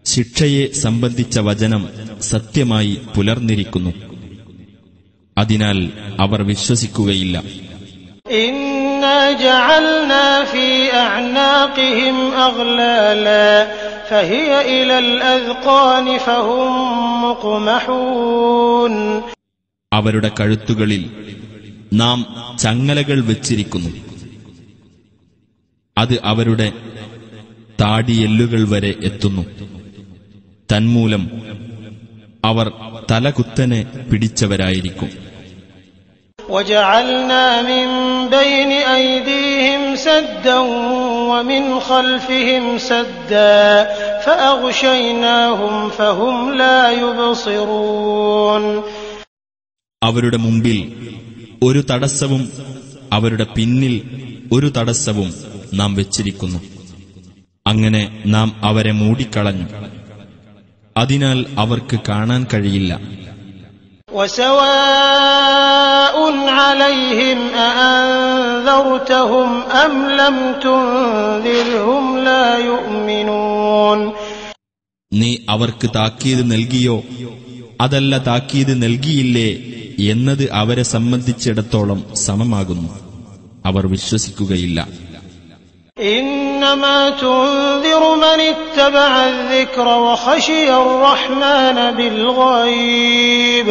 ശിക്ഷയെ സംബന്ധിച്ച വചനം സത്യമായി പുലർന്നിരിക്കുന്നു. അതിനാൽ അവർ വിശ്വസിക്കുകയില്ല. ഇന്നാ ജഅൽനാ ഫീ അഅ്നാഖിഹിം അഗ്ലാലാ ഫഹിയ ഇലൽ അദ്ഖാനി ഫഹും മുഖ്മഹൂൻ. അവരുടെ കഴുത്തുകളിൽ നാം ചങ്ങലകൾ വെച്ചിരിക്കുന്നു. അത് അവരുടെ താടിയെല്ലുകൾ വരെ എത്തുന്നു. തന്മൂലം അവർ തലകുത്തനെ പിടിച്ചവരായിരിക്കും. وجعلنا من بين أيديهم سدا ومن خلفهم سدا فأغشيناهم فهم لا يبصرون. അവരുടെ മുമ്പിൽ ഒരു തടസ്സവും അവരുടെ പിന്നിൽ ഒരു തടസ്സവും നാം വെച്ചിരിക്കുന്നു. അങ്ങനെ നാം അവരെ മൂടിക്കളഞ്ഞു. അതിനാൽ അവർക്ക് കാണാൻ കഴിയില്ല. وسواء عليهم أأنذرتهم أم لم تنذرهم لا يؤمنون. നീ അവർക്ക് താക്കീത് നൽകിയോ അതല്ല താക്കീത് നൽകിയില്ലേ എന്നത് അവരെ സംബന്ധിച്ചിടത്തോളം സമമാകുന്നു. അവർ വിശ്വസിക്കുകയില്ല. إنما تنذر من اتبع الذكر وخشي الرحمن بالغيب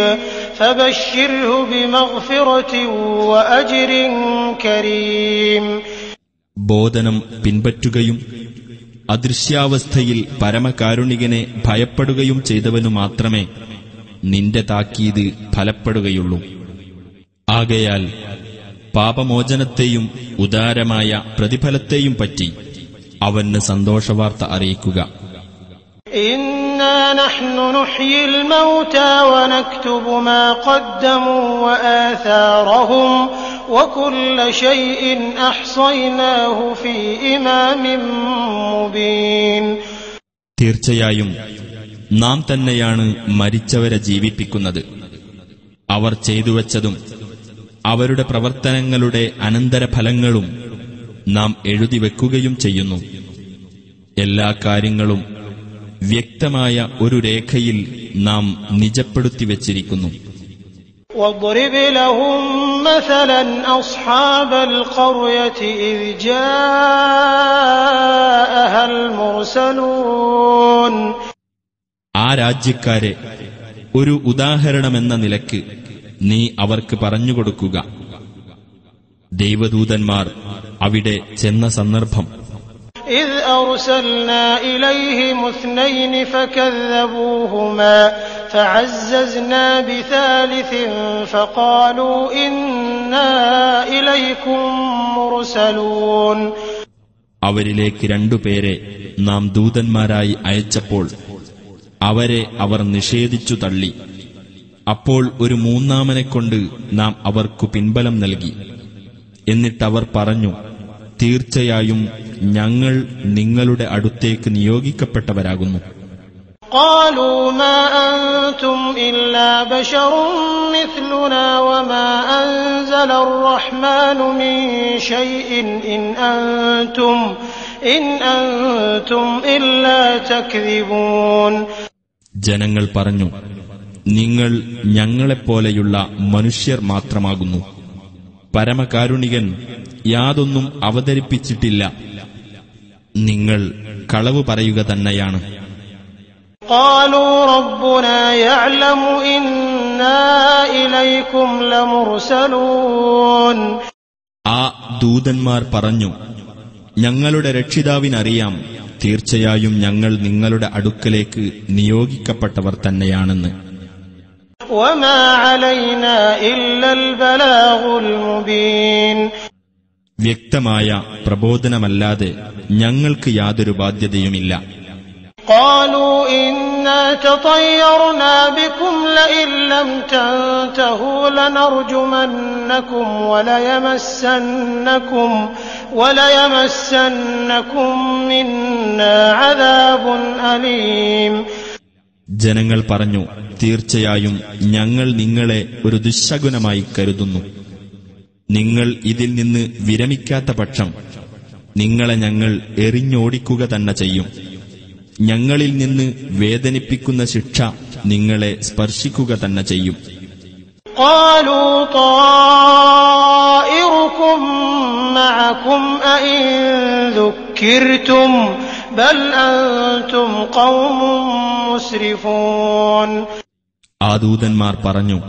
فبشره بمغفرة وأجر كريم. ബോധനം പിൻപറ്റുകയും അദൃശ്യാവസ്ഥയിൽ പരമകാരുണികനെ ഭയപ്പെടുകയും ചെയ്തവനു മാത്രമേ നിന്റെ താക്കീത് ഫലപ്പെടുകയുള്ളൂ. ആകയാൽ പാപമോചനത്തെയും ഉദാരമായ പ്രതിഫലത്തെയും പറ്റി അവന് സന്തോഷവാർത്ത അറിയിക്കുക. ഇന്നാ നഹ്നു നുഹ്യിൽ മൗതാ വനക്തുബു മാ ഖദ്ദമൂ വആഥാറഹും വകുല്ല ശൈഇൻ അഹ്സൈനാഹു ഫീ ഇമാമിൻ മുബീൻ. തീർച്ചയായും നാം തന്നെയാണ് മരിച്ചവരെ ജീവിപ്പിക്കുന്നത്. അവർ ചെയ്തുവച്ചതും അവരുടെ പ്രവർത്തനങ്ങളുടെ അനന്തരഫലങ്ങളും നാം എഴുതിവെക്കുകയും ചെയ്യുന്നു. എല്ലാ കാര്യങ്ങളും വ്യക്തമായ ഒരു രേഖയിൽ നാം നിജപ്പെടുത്തി വച്ചിരിക്കുന്നു. وَاضْرِبْ لَهُم مَّثَلًا أَصْحَابَ الْقَرْيَةِ إِذْ جَاءَهَا الْمُرْسَلُونَ. ആ രാജ്യക്കാരെ ഒരു ഉദാഹരണമെന്ന നിലക്ക് നീ അവർക്ക് പറഞ്ഞുകൊടുക്കുക. ദൈവദൂതന്മാർ അവിടെ ചെന്ന സന്ദർഭം. إِذْ أَرْسَلْنَا إِلَيْهِمُ اثْنَيْنِ فَكَذَّبُوهُمَا فَعَزَّزْنَا بِثَالِثٍ فَقَالُوا إِنَّا إِلَيْكُمْ مُرْسَلُونَ. അവരിലേക്ക് രണ്ടുപേരെ നാം ദൂതന്മാരായി അയച്ചപ്പോൾ അവരെ അവർ നിഷേധിച്ചു തള്ളി. അപ്പോൾ ഒരു മൂന്നാമനെക്കൊണ്ട് നാം അവർക്കു പിൻബലം നൽകി. എന്നിട്ടവർ പറഞ്ഞു, തീർച്ചയായും ഞങ്ങൾ നിങ്ങളുടെ അടുത്തേക്ക് നിയോഗിക്കപ്പെട്ടവരാകുന്നു. قالوا ما أنتم إلا بشر مثلنا وما أنزل الرحمن من شيء إن أنتم إلا تكذبون. ജനങ്ങൾ പറഞ്ഞു, നിങ്ങൾ ഞങ്ങളെപ്പോലെയുള്ള മനുഷ്യർ മാത്രമാകുന്നു. പരമകാരുണികൻ യാതൊന്നും അവതരിപ്പിച്ചിട്ടില്ല. നിങ്ങൾ കളവ് പറയുക തന്നെയാണ്. قالوا ربنا يعلم إنا إليكم إليكم لمرسلون ആ ദൂതന്മാർ പറഞ്ഞു, ഞങ്ങളുടെ രക്ഷിതാവിനറിയാം, തീർച്ചയായും ഞങ്ങൾ നിങ്ങളുടെ അടുക്കലേക്ക് നിയോഗിക്കപ്പെട്ടവർ തന്നെയാണെന്ന്. وما علينا إلا البلاغ المبين വ്യക്തമായ പ്രബോധനമല്ലാതെ ഞങ്ങൾക്ക് യാതൊരു ബാധ്യതയുമില്ല. قالوا إنا تطيرنا بكم لئن لم تنتهوا لنرجمنكم وليمسنكم منا عذاب أليم ജനങ്ങൾ പറഞ്ഞു, തീർച്ചയായും ഞങ്ങൾ നിങ്ങളെ ഒരു ദുശ്ശകുനമായി കരുതുന്നു. നിങ്ങൾ ഇതിൽ നിന്ന് വിരമിക്കാത്ത പക്ഷം നിങ്ങളെ ഞങ്ങൾ എറിഞ്ഞോടിക്കുക തന്നെ ചെയ്യും. ഞങ്ങളിൽ നിന്ന് വേദനിപ്പിക്കുന്ന ശിക്ഷ നിങ്ങളെ സ്പർശിക്കുക തന്നെ ചെയ്യും. قالوا طائركم معكم أئن ذكرتم بل أنتم قوم مسرفون ആ ദൂതന്മാർ പറഞ്ഞു,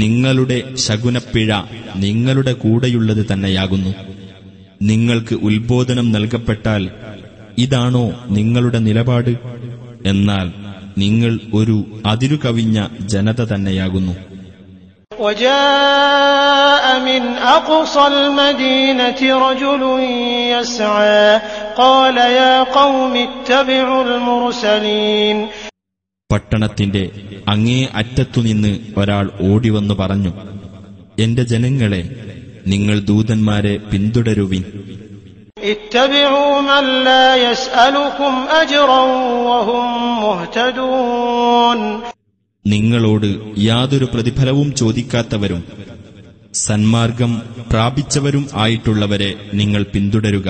നിങ്ങളുടെ ശകുനപ്പിഴ നിങ്ങളുടെ കൂടെയുള്ളത് തന്നെയാകുന്നു. നിങ്ങൾക്ക് ഉത്ബോധനം നൽകപ്പെട്ടാൽ ഇതാണോ നിങ്ങളുടെ നിലപാട്? എന്നാൽ നിങ്ങൾ ഒരു അതിരുകവിഞ്ഞ ജനത തന്നെയാകുന്നു. وجاء من أقصى المدينة رجل يسعى قال يا قوم اتبعوا المرسلين പട്ടണത്തിന്റെ അങ്ങേ അറ്റത്തുനിന്ന് ഒരാൾ ഓടിവന്നു പറഞ്ഞു, എന്റെ ജനങ്ങളെ, നിങ്ങൾ ദൂതന്മാരെ പിന്തുടരുവിൻ. اتبعوا من لا يسألكم أجرا وهم مهتدون നിങ്ങളോട് യാതൊരു പ്രതിഫലവും ചോദിക്കാത്തവരും സന്മാർഗം പ്രാപിച്ചവരും ആയിട്ടുള്ളവരെ നിങ്ങൾ പിന്തുടരുക.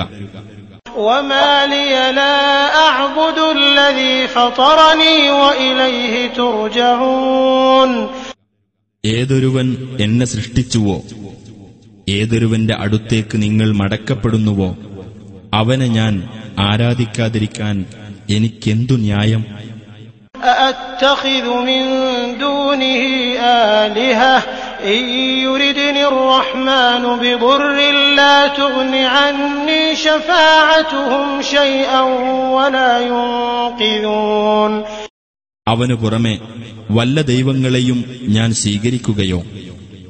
وما لي لا أعبد الذي فطرني وإليه ترجعون ഏതൊരുവൻ എന്നെ സൃഷ്ടിച്ചുവോ, ഏതൊരുവന്റെ അടുത്തേക്ക് നിങ്ങൾ മടക്കപ്പെടുന്നുവോ, അവനെ ഞാൻ ആരാധിക്കാതിരിക്കാൻ എനിക്കെന്തു ന്യായം? أأتخذ من دونه آلهة إن يردني الرحمن بضر لا تغن عني شفاعتهم شيئا ولا ينقذون അവനു പുറമെ വല്ല ദൈവങ്ങളെയും ഞാൻ സ്വീകരിക്കുകയോ,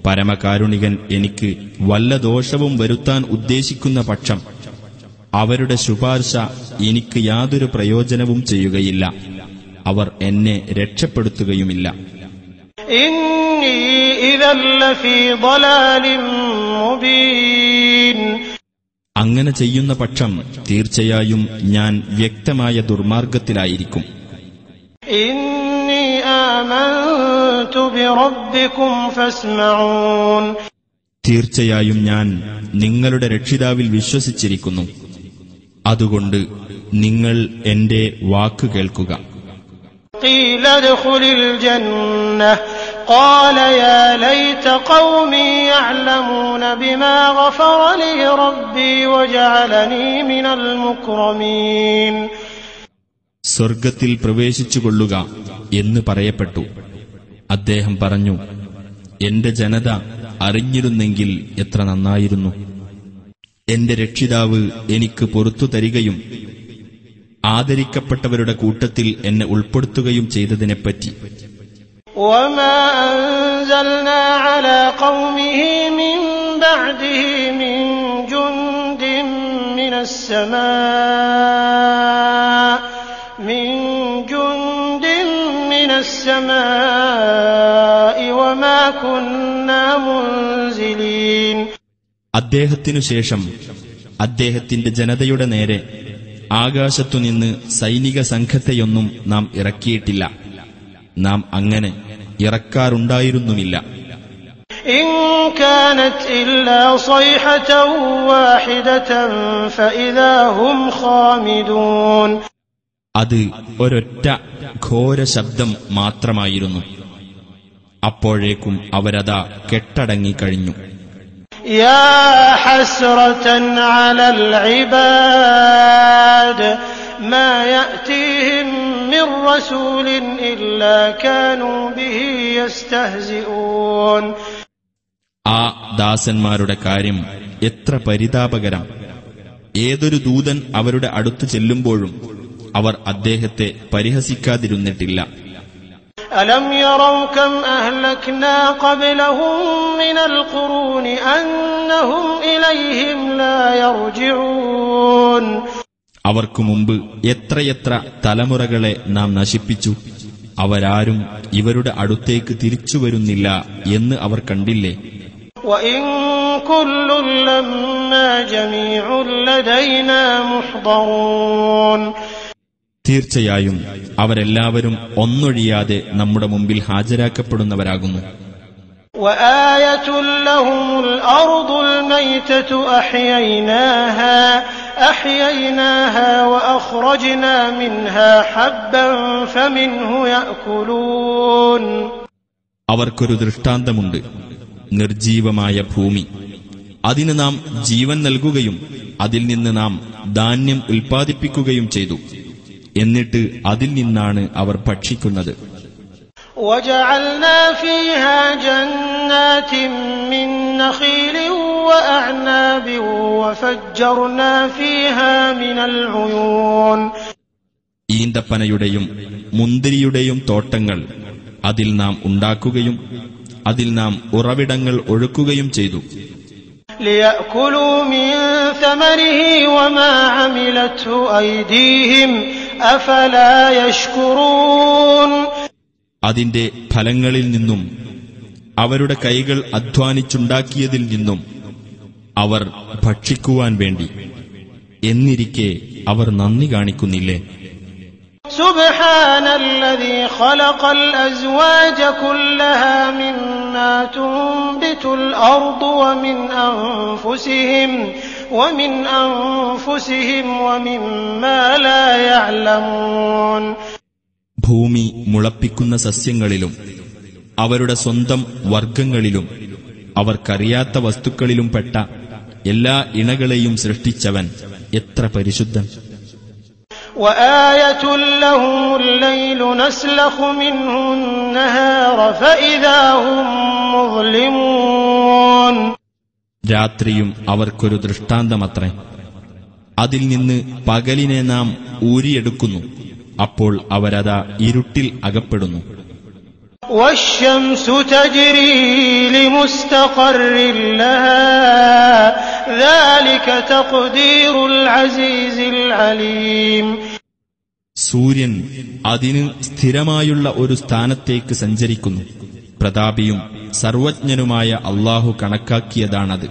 പരമകാരുണികൻ എനിക്ക് വല്ല ദോഷവും വരുത്താൻ ഉദ്ദേശിക്കുന്ന പക്ഷം അവരുടെ ശുപാർശ എനിക്ക് യാതൊരു പ്രയോജനവും ചെയ്യുകയില്ല. അവർ എന്നെ രക്ഷപ്പെടുത്തുകയുമില്ല. ഇന്നി ഇദൻ ലഫീ ളലാലിൻ മുബീൻ അങ്ങനെ ചെയ്യുന്ന പക്ഷം തീർച്ചയായും ഞാൻ വ്യക്തമായ ദുർമാർഗത്തിലായിരിക്കും. ഇന്നി ആമൻതു ബിറബ്ബികും ഫസ്മഊൻ തീർച്ചയായും ഞാൻ നിങ്ങളുടെ രക്ഷിതാവിൽ വിശ്വസിച്ചിരിക്കുന്നു. അതുകൊണ്ട് നിങ്ങൾ എന്റെ വാക്ക് കേൾക്കുക. قيل ادخل الجنة قال يا ليت قومي يعلمون بما غفر لي ربي وجعلني من المكرمين സ്വർഗത്തിൽ പ്രവേശിച്ചുകൊള്ളുക എന്ന് പറയപ്പെട്ടു. അദ്ദേഹം പറഞ്ഞു, എന്റെ ജനത അറിഞ്ഞിരുന്നെങ്കിൽ എത്ര നന്നായിരുന്നു. എന്റെ രക്ഷിതാവ് എനിക്ക് പുറത്തു തരികയും ആദരിക്കപ്പെട്ടവരുടെ കൂട്ടത്തിൽ എന്നെ ഉൾപ്പെടുത്തുകയും ചെയ്തതിനെപ്പറ്റി. وما أنزلنا على قومه من بعده من جند من السماء وما كنا منزلين അദ്ദേഹത്തിനു ശേഷം അദ്ദേഹത്തിന്റെ ജനതയുടെ നേരെ ആകാശത്തുനിന്ന് സൈനിക സംഘത്തെയൊന്നും നാം ഇറക്കിയിട്ടില്ല. നാം അങ്ങനെ ഇറക്കാറുണ്ടായിരുന്നുമില്ല. ഇൻ കാനത് ഇല്ലാ സൈഹതൻ വാഹിദതൻ ഫഇദാ ഹും ഖാമിദൂൻ അത് ഒരൊറ്റ ഘോര ശബ്ദം മാത്രമായിരുന്നു. അപ്പോഴേക്കും അവരതാ കെട്ടടങ്ങിക്കഴിഞ്ഞു. يا حسرة على العباد ما يأتيهم من رسول إلا كانوا به يستهزئون. ആ ദാസന്മാരുടെ കാര്യം എത്ര പരിതാപകരം! ഏതൊരു ദൂതൻ അവരുടെ അടുത്തു ചെല്ലുമ്പോഴും അവർ അദ്ദേഹത്തെ പരിഹസിക്കാതിരുന്നിട്ടില്ല. ألم يروا كم أهلكنا قبلهم من القرون أنهم إليهم لا يرجعون. അവർക്കു മുമ്പ് എത്രയെത്ര തലമുറകളെ നാം നശിപ്പിച്ചു, അവരാരും ഇവരുടെ അടുത്തേക്ക് തിരിച്ചുവരുന്നില്ല എന്ന് അവർ കണ്ടില്ലേ? وإن كل لما جميع لدينا محضرون. തീർച്ചയായും അവരെല്ലാവരും ഒന്നൊഴിയാതെ നമ്മുടെ മുമ്പിൽ ഹാജരാക്കപ്പെടുന്നവരാകുന്നു. وآية لهم الأرض الميتة أحييناها وأخرجنا منها حبا فمنه يأكلون. അവർക്കൊരു ദൃഷ്ടാന്തമുണ്ട്, നിർജീവമായ ഭൂമി. അതിന് നാം ജീവൻ നൽകുകയും അതിൽ നിന്ന് നാം ധാന്യം ഉൽപ്പാദിപ്പിക്കുകയും ചെയ്തു. എന്നിട്ട് അതിൽ നിന്നാണ് അവർ ഭക്ഷിക്കുന്നത്. وجعلنا فيها جنات من نخيل وأعناب وفجرنا فيها من العيون. ഈന്തപ്പനയുടെയും മുന്തിരിയുടെയും തോട്ടങ്ങൾ അതിൽ നാം ഉണ്ടാക്കുകയും അതിൽ നാം ഉറവിടങ്ങൾ ഒഴുക്കുകയും ചെയ്തു. ليأكلوا من ثمره وما عملته أيديهم أفلا يشكرون. അതിന്റെ ഫലങ്ങളിൽ നിന്നും അവരുടെ കൈകൾ അധ്വാനിച്ചുണ്ടാക്കിയതിൽ നിന്നും അവർ ഭക്ഷിക്കുവാൻ വേണ്ടി എന്നിരിക്കെ അവർ നന്ദി കാണിക്കുന്നില്ലേ? سبحان الذي خلق الأزواج كلها مما تنبت الأرض ومن أنفسهم ومما لا يعلمون. ഭൂമി മുളപ്പിക്കുന്ന സസ്യങ്ങളിലും അവരുടെ സ്വന്തം വർഗങ്ങളിലും അവർക്കറിയാത്ത വസ്തുക്കളിലും പെട്ട എല്ലാ ഇണകളെയും സൃഷ്ടിച്ചവൻ എത്ര പരിശുദ്ധൻ! وآية لهم الليل نسلخ منه النهار فإذا هم مظلمون. രാത്രിയും അവർക്കൊരു ദൃഷ്ടാന്തമത്രേ. അതിൽ നിന്ന് പകലിനെ നാം ഊരിയെടുക്കുന്നു, അപ്പോൾ അവരതാ ഇരുട്ടിൽ അകപ്പെടുന്നു. والشمس تجري لمستقر لها ذلك تقدير العزيز العليم. സൂര്യൻ അതിന് സ്ഥിരമായുള്ള ഒരു സ്ഥാനത്തേക്ക് സഞ്ചരിക്കുന്നു. പ്രതാപിയും സർവജ്ഞനുമായ അല്ലാഹു കണക്കാക്കിയതാണത്.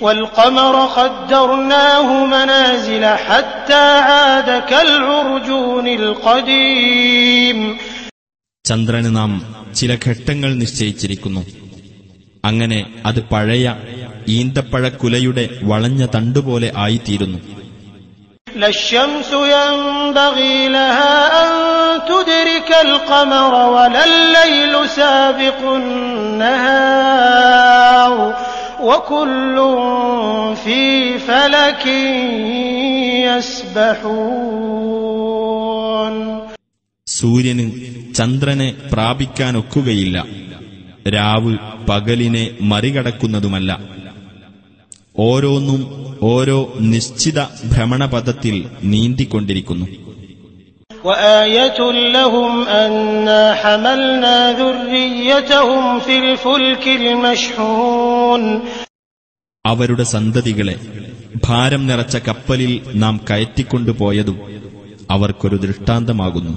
والقمر قدرناه منازل حتى عاد كالعرجون القديم. ചന്ദ്രന് നാം ചില ഘട്ടങ്ങൾ നിശ്ചയിച്ചിരിക്കുന്നു. അങ്ങനെ അത് പഴയ ഈന്തപ്പഴക്കുലയുടെ വളഞ്ഞ തണ്ടുപോലെ ആയിത്തീരുന്നു. لا الشمس ينبغي لها أن تدرك القمر ولا الليل سابق النهار وكل في فلك يسبحون. സൂര്യന് ചന്ദ്രനെ പ്രാപിക്കാനൊക്കുകയില്ല, രാവ് പകലിനെ മറികടക്കുന്നതുമല്ല. ഓരോന്നും ഓരോ നിശ്ചിത ഭ്രമണപഥത്തിൽ നീന്തിക്കൊണ്ടിരിക്കുന്നു. وآية لهم أنا حملنا ذريتهم في الفلك المشحون. അവരുടെ സന്തതികളെ ഭാരം നിറച്ച കപ്പലിൽ നാം കയറ്റിക്കൊണ്ടുപോയതും അവർക്കൊരു ദൃഷ്ടാന്തമാകുന്നു.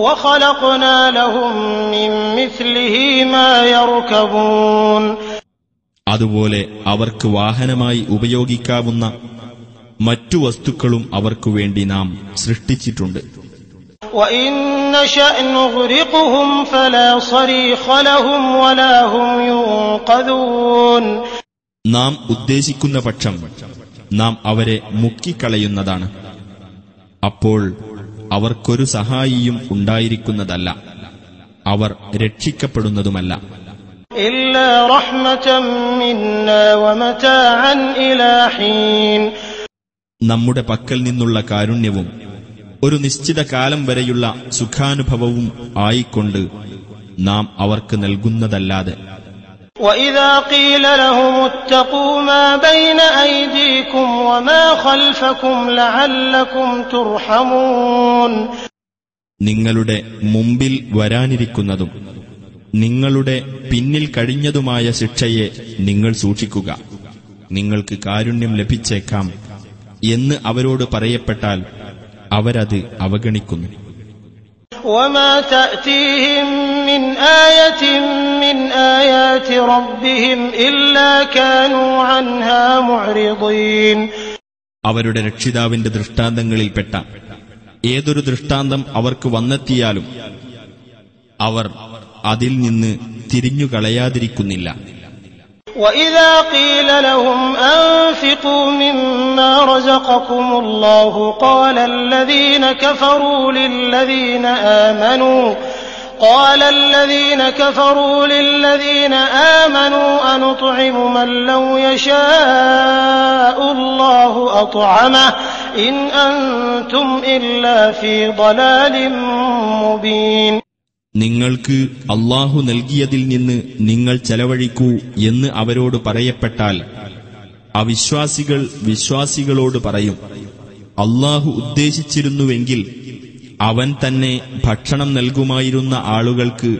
وخلقنا لهم من مثله ما يركبون. അതുപോലെ അവർക്ക് വാഹനമായി ഉപയോഗിക്കാവുന്ന മറ്റു വസ്തുക്കളും അവർക്കു വേണ്ടി നാം സൃഷ്ടിച്ചിട്ടുണ്ട്. وإن نشأ نغرقهم فلا صريخ لهم ولا هم ينقذون. നാം ഉദ്ദേശിക്കുന്ന പക്ഷം നാം അവരെ മുക്കിക്കളയുന്നതാണ്. അപ്പോൾ അവർക്കൊരു സഹായിയും ഉണ്ടായിരിക്കുന്നതല്ല, അവർ രക്ഷിക്കപ്പെടുന്നതുമല്ല. إلا رحمة منا ومتاعا إلى حين. നമ്മുടെ പക്കൽ നിന്നുള്ള കാരുണ്യവും ഒരു നിശ്ചിത കാലം വരെയുള്ള സുഖാനുഭവവും ആയിക്കൊണ്ട് നാം അവർക്ക് നൽകുന്നതല്ലാതെ. وَإِذَا قِيلَ لَهُمُ اتَّقُوا مَا بَيْنَ أَيْدِيكُمْ وَمَا خَلْفَكُمْ لَعَلَّكُمْ تُرْحَمُونَ നിങ്ങളുടെ മുമ്പിൽ വരാനിരിക്കുന്നതും നിങ്ങളുടെ പിന്നിൽ കഴിഞ്ഞതുമായ ശിക്ഷയെ നിങ്ങൾ സൂക്ഷിക്കുക, നിങ്ങൾക്ക് കാരുണ്യം ലഭിച്ചേക്കാം എന്ന് അവരോട് പറയപ്പെട്ടാൽ അവരത് അവഗണിക്കുന്നു. وَمَا تَأْتِيهِم مِّنْ آيَةٍ مِّنْ آيَاتِ رَبِّهِمْ إِلَّا كَانُوا عَنْهَا مُعْرِضِينَ അവരുടെ രക്ഷിതാവിന്റെ ദൃഷ്ടാന്തങ്ങളിൽപ്പെട്ട ഏതൊരു ദൃഷ്ടാന്തം അവർക്ക് വന്നെത്തിയാലും അവർ അതിൽ നിന്ന് തിരിഞ്ഞുകളയാതിരിക്കുന്നില്ല. وَإِذَا قِيلَ لَهُمْ أَنفِقُوا مِمَّا رَزَقَكُمُ اللَّهُ قَالَ الَّذِينَ كَفَرُوا لِلَّذِينَ آمَنُوا أَنُطْعِمُ مَن لَّوْ يَشَاءُ اللَّهُ أَطْعَمَهُ إِنْ أَنتُمْ إِلَّا فِي ضَلَالٍ مُّبِينٍ നിങ്ങൾക്ക് അല്ലാഹു നൽകിയതിൽ നിന്ന് നിങ്ങൾ ചെലവഴിക്കൂ എന്ന് അവരോട് പറയപ്പെട്ടാൽ അവിശ്വാസികൾ വിശ്വാസികളോട് പറയും, അല്ലാഹു ഉദ്ദേശിച്ചിരുന്നുവെങ്കിൽ അവൻ തന്നെ ഭക്ഷണം നൽകുമായിരുന്ന ആളുകൾക്ക്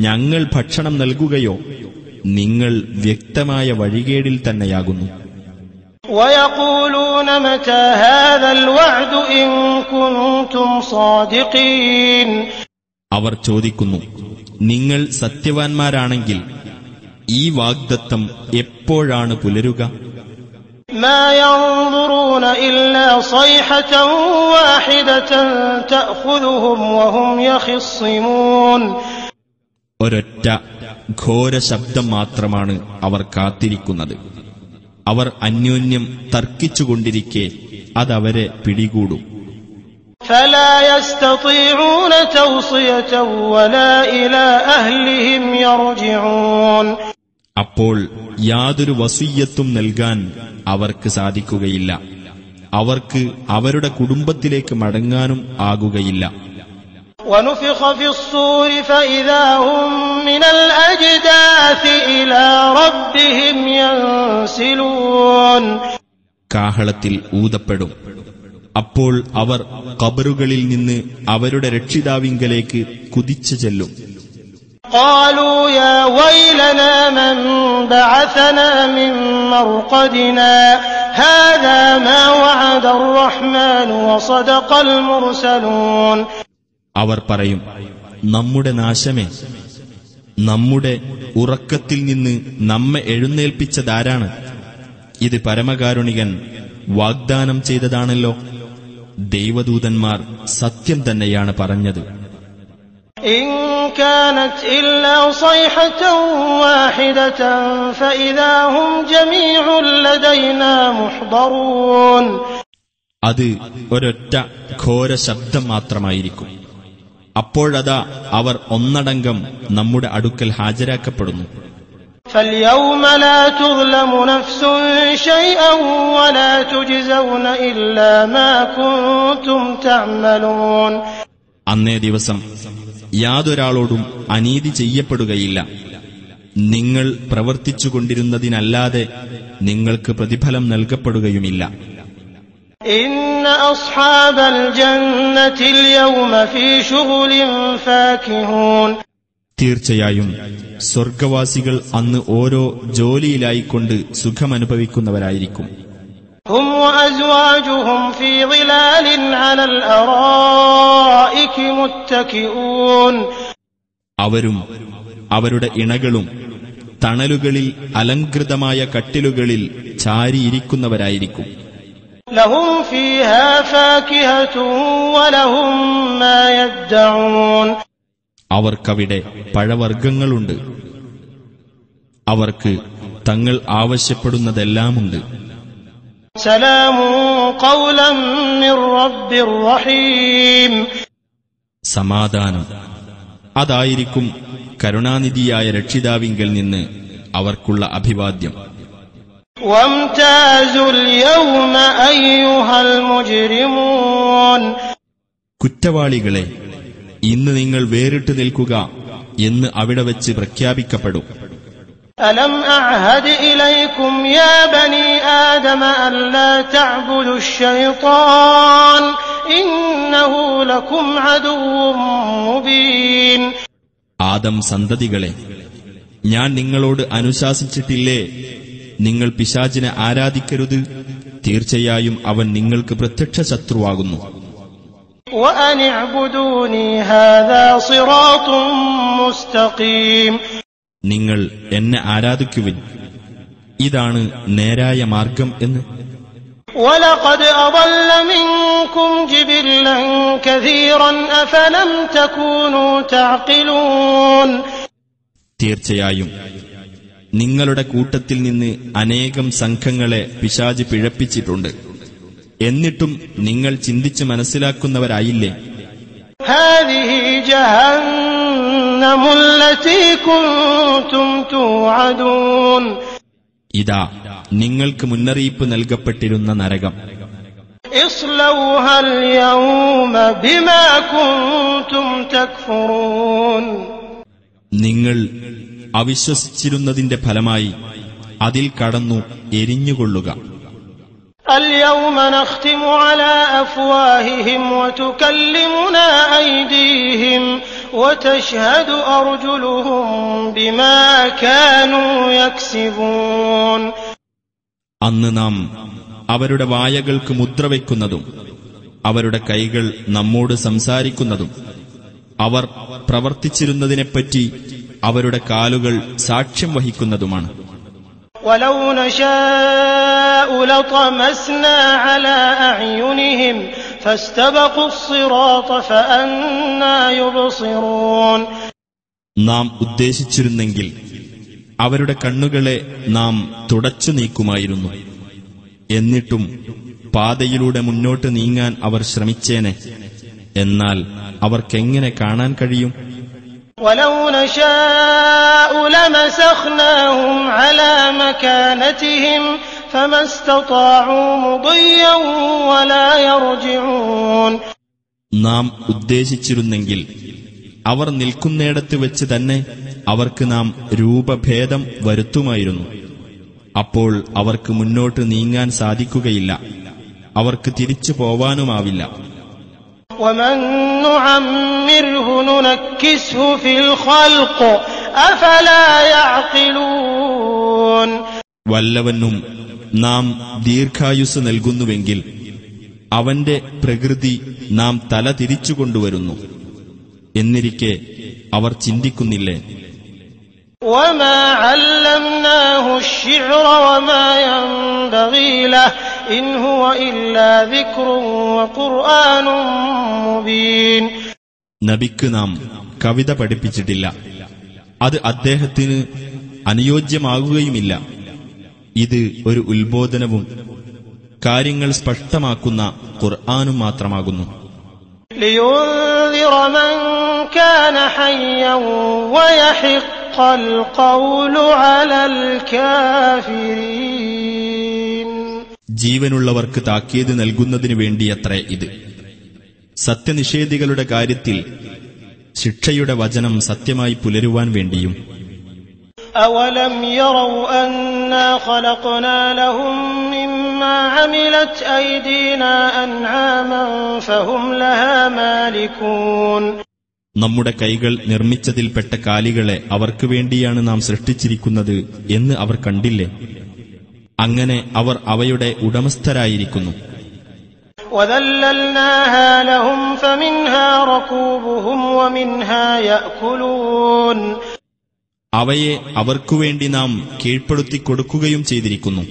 ഞങ്ങൾ ഭക്ഷണം നൽകുകയോ? നിങ്ങൾ വ്യക്തമായ വഴികേടിൽ തന്നെയാകുന്നു. وَيَقُولُونَ مَتَى هَذَا الْوَعْدُ إِن كُنتُمْ صَادِقِينَ അവർ ചോദിക്കുന്നു, നിങ്ങൾ സത്യവാൻമാരാണെങ്കിൽ ഈ വാഗ്ദത്തം എപ്പോഴാണ് പുലരുക? مَا يَنظُرُونَ إِلَّا صَيْحَةً وَاحِدَةً تَأْخُذُهُمْ وَهُمْ يَخِصِّمُونَ ഒരൊറ്റ ഘോര ശബ്ദം മാത്രമാണ് അവർ കാത്തിരിക്കുന്നത്. അവർ അന്യോന്യം തർക്കിച്ചുകൊണ്ടിരിക്കെ അതവരെ പിടികൂടും. فَلَا يَسْتَطِيعُونَ تَوْصِيَةً وَلَا إِلَى أَهْلِهِمْ يَرْجِعُونَ അപ്പോൾ യാതൊരു വസിയ്യത്തും നൽകാൻ അവർക്ക് സാധിക്കുകയില്ല, അവർക്ക് അവരുടെ കുടുംബത്തിലേക്ക് മടങ്ങാനും ആകുകയില്ല. وَنُفِخَ فِي الصُّورِ فَإِذَا هُم مِّنَ الْأَجْدَاثِ إِلَى رَبِّهِمْ يَنْسِلُونَ കാഹളത്തിൽ ഊതപ്പെടും. അപ്പോൾ അവർ ഖബറുകളിൽ നിന്ന് അവരുടെ രക്ഷിതാവിങ്കലേക്ക് കുതിച്ചു ചെല്ലും. قالوا يا ويلنا من بعثنا من مرقدنا هذا ما وعد الرحمن وصدق المرسلون അവർ പറയും, നമ്മുടെ നാശമേ, നമ്മുടെ ഉറക്കത്തിൽ നിന്ന് നമ്മെ എഴുന്നേൽപ്പിച്ചതാരാണ്? ഇത് പരമകാരുണികൻ വാഗ്ദാനം ചെയ്തതാണല്ലോ. ദൈവദൂതന്മാർ സത്യം തന്നെയാണ് പറഞ്ഞത്. إن كانت إلا صيحة واحدة فإذا هم جميع لدينا محضرون അത് ഒരൊറ്റ ഘോര ശബ്ദം മാത്രമായിരിക്കും. അപ്പോഴതാ അവർ ഒന്നടങ്കം നമ്മുടെ അടുക്കൽ ഹാജരാക്കപ്പെടുന്നു. فاليوم لا تظلم نفس شيئا ولا تجزون إلا ما كنتم تعملون അന്നേ ദിവസം യാതൊരാളോടും അനീതി ചെയ്യപ്പെടുകയില്ല. നിങ്ങൾ പ്രവർത്തിച്ചുകൊണ്ടിരുന്നതിനല്ലാതെ നിങ്ങൾക്ക് പ്രതിഫലം നൽകപ്പെടുകയുമില്ല. إن أصحاب الجنة اليوم في شغل فاكهون തീർച്ചയായും സ്വർഗവാസികൾ അന്ന് ഓരോ ജോലിയിലായിക്കൊണ്ട് സുഖമനുഭവിക്കുന്നവരായിരിക്കും. هم وأزواجهم في ظلال على الأرائك متكئون അവരും അവരുടെ ഇണകളും തണലുകളിൽ അലങ്കൃതമായ കട്ടിലുകളിൽ ചാരിയിരിക്കുന്നവരായിരിക്കും. لهم فيها فاكهة ولهم ما يدعون അവർക്കവിടെ പഴവർഗ്ഗങ്ങളുണ്ട്, അവർക്ക് തങ്ങൾ ആവശ്യപ്പെടുന്നതെല്ലാമുണ്ട്. سلام قولا من رب رحيم സമാധാനം, അതായിരിക്കും കരുണാനിധിയായ രക്ഷിതാവിങ്കൽ നിന്ന് അവർക്കുള്ള അഭിവാദ്യം. وامتازوا اليوم أيها المجرمون കുറ്റവാളികളെ, ഇന്ന് നിങ്ങൾ വേറിട്ട് നിൽക്കുക എന്ന് അവിടെ വെച്ച് പ്രഖ്യാപിക്കപ്പെടും. ألم أعهد إليكم يا بني آدم ألا تعبدوا الشيطان إنه لكم عدو مبين. ആദം സന്തതികളെ, ഞാൻ നിങ്ങളോട് അനുശാസിച്ചിട്ടില്ലേ, നിങ്ങൾ പിശാചിനെ ആരാധിക്കരുത്, തീർച്ചയായും അവൻ നിങ്ങൾക്ക് പ്രത്യക്ഷ ശത്രുവാകുന്നു. وأن اعبدوني هذا صراط مستقيم. നിങ്ങൾ എന്നെ ആരാധിക്കുവിൻ, ഇതാണ് നേരായ മാർഗം എന്ന്. وَلَقَدْ أَضَلَّ مِنكُمْ جِبِلًّا كَثِيرًا أَفَلَمْ تَكُونُوا تَعْقِلُونَ. തീർച്ചയായും നിങ്ങളുടെ കൂട്ടത്തിൽ നിന്ന് അനേകം സംഘങ്ങളെ പിശാച് പിഴപ്പിച്ചിട്ടുണ്ട്. എന്നിട്ടും നിങ്ങൾ ചിന്തിച്ച് മനസ്സിലാക്കുന്നവരായില്ലേ? هَذِهِ جَهَنَّمُ الَّتِي كُنتُمْ تُوعَدُونَ. ഇതാ നിങ്ങൾക്ക് മുന്നറിയിപ്പ് നൽകപ്പെട്ടിരുന്ന നരകം. اصْلَوْهَا الْيَوْمَ بِمَا كُنتُمْ تَكْفُرُونَ. നിങ്ങൾ അവിശ്വസിച്ചിരുന്നതിന്റെ ഫലമായി അതിൽ കടന്നു എരിഞ്ഞുകൊള്ളുക. اليوم نختم على أفواههم وتكلمنا أيديهم وتشهد أرجلهم بما كانوا يكسبون. അന്ന് നാം അവരുടെ വായകൾക്ക് മുദ്രവെക്കുന്നതും അവരുടെ കൈകൾ നമ്മോട് സംസാരിക്കുന്നതും അവർ പ്രവർത്തിച്ചിരുന്നതിനെപ്പറ്റി അവരുടെ കാലുകൾ സാക്ഷ്യം വഹിക്കുന്നതുമാണ്. ولو نشاء لطمسنا على أعينهم فاستبقوا الصراط فأنى يبصرون. നാം ഉദ്ദേശിച്ചിരുന്നെങ്കിൽ അവരുടെ കണ്ണുകളെ നാം തുടച്ചു നീക്കുമായിരുന്നു. എന്നിട്ടും പാതയിലൂടെ മുന്നോട്ട് നീങ്ങാൻ അവർ ശ്രമിച്ചേനെ. എന്നാൽ അവർക്കെങ്ങനെ കാണാൻ കഴിയും? ولو نشاء لمسخناهم على مكانتهم فما استطاعوا مضيا ولا يرجعون. നാം ഉദ്ദേശിച്ചിരുന്നെങ്കിൽ അവർ നിൽക്കുന്നിടത്ത് വെച്ച് തന്നെ അവർക്ക് നാം രൂപഭേദം വരുത്തുമായിരുന്നു. അപ്പോൾ അവർക്ക് മുന്നോട്ട് നീങ്ങാൻ സാധിക്കുകയില്ല, അവർക്ക് തിരിച്ചു പോവാനുമാവില്ല. ومن نعمره ننكسه في الخلق أفلا يعقلون. വല്ലവനും നാം ദീർഘായുസ് നൽകുന്നുവെങ്കിൽ അവന്റെ പ്രകൃതി നാം തല തിരിച്ചുകൊണ്ടുവരുന്നു. എന്നിരിക്കെ അവർ ചിന്തിക്കുന്നില്ലേ? وما علمناه الشعر وما ينبغي له إن هو إلا ذكر وقرآن مبين. നബിക്ക് നാം കവിത പഠിപ്പിച്ചിട്ടില്ല, അത് അദ്ദേഹത്തിന് അനുയോജ്യമാകുകയുമില്ല. ഇത് ഒരു ഉത്ബോധനവും കാര്യങ്ങൾ സ്പഷ്ടമാക്കുന്ന ഖുർആനും മാത്രമാകുന്നു. لينذر من كان حيا ويحق القول على الكافرين. ജീവനുള്ളവർക്ക് താക്കീത് നൽകുന്നതിനു വേണ്ടിയത്രേ ഇത്. സത്യനിഷേധികളുടെ കാര്യത്തിൽ ശിക്ഷയുടെ വചനം സത്യമായി പുലരുവാൻ വേണ്ടിയും. أولم يروا أنا خلقنا لهم مما عملت أيدينا أنعاما فهم لها مالكون. നമ്മുടെ കൈകൾ നിർമ്മിച്ചതിൽപ്പെട്ട കാലികളെ അവർക്ക് വേണ്ടിയാണ് നാം സൃഷ്ടിച്ചിരിക്കുന്നത് എന്ന് അവർ കണ്ടില്ലേ? അങ്ങനെ അവർ അവയുടെ ഉടമസ്ഥരായിരിക്കുന്നു. وذللناها لهم فمنها ركوبهم ومنها يأكلون. അവയെ അവർക്കുവേണ്ടി നാം കീഴ്പ്പെടുത്തിക്കൊടുക്കുകയും ചെയ്തിരിക്കുന്നു.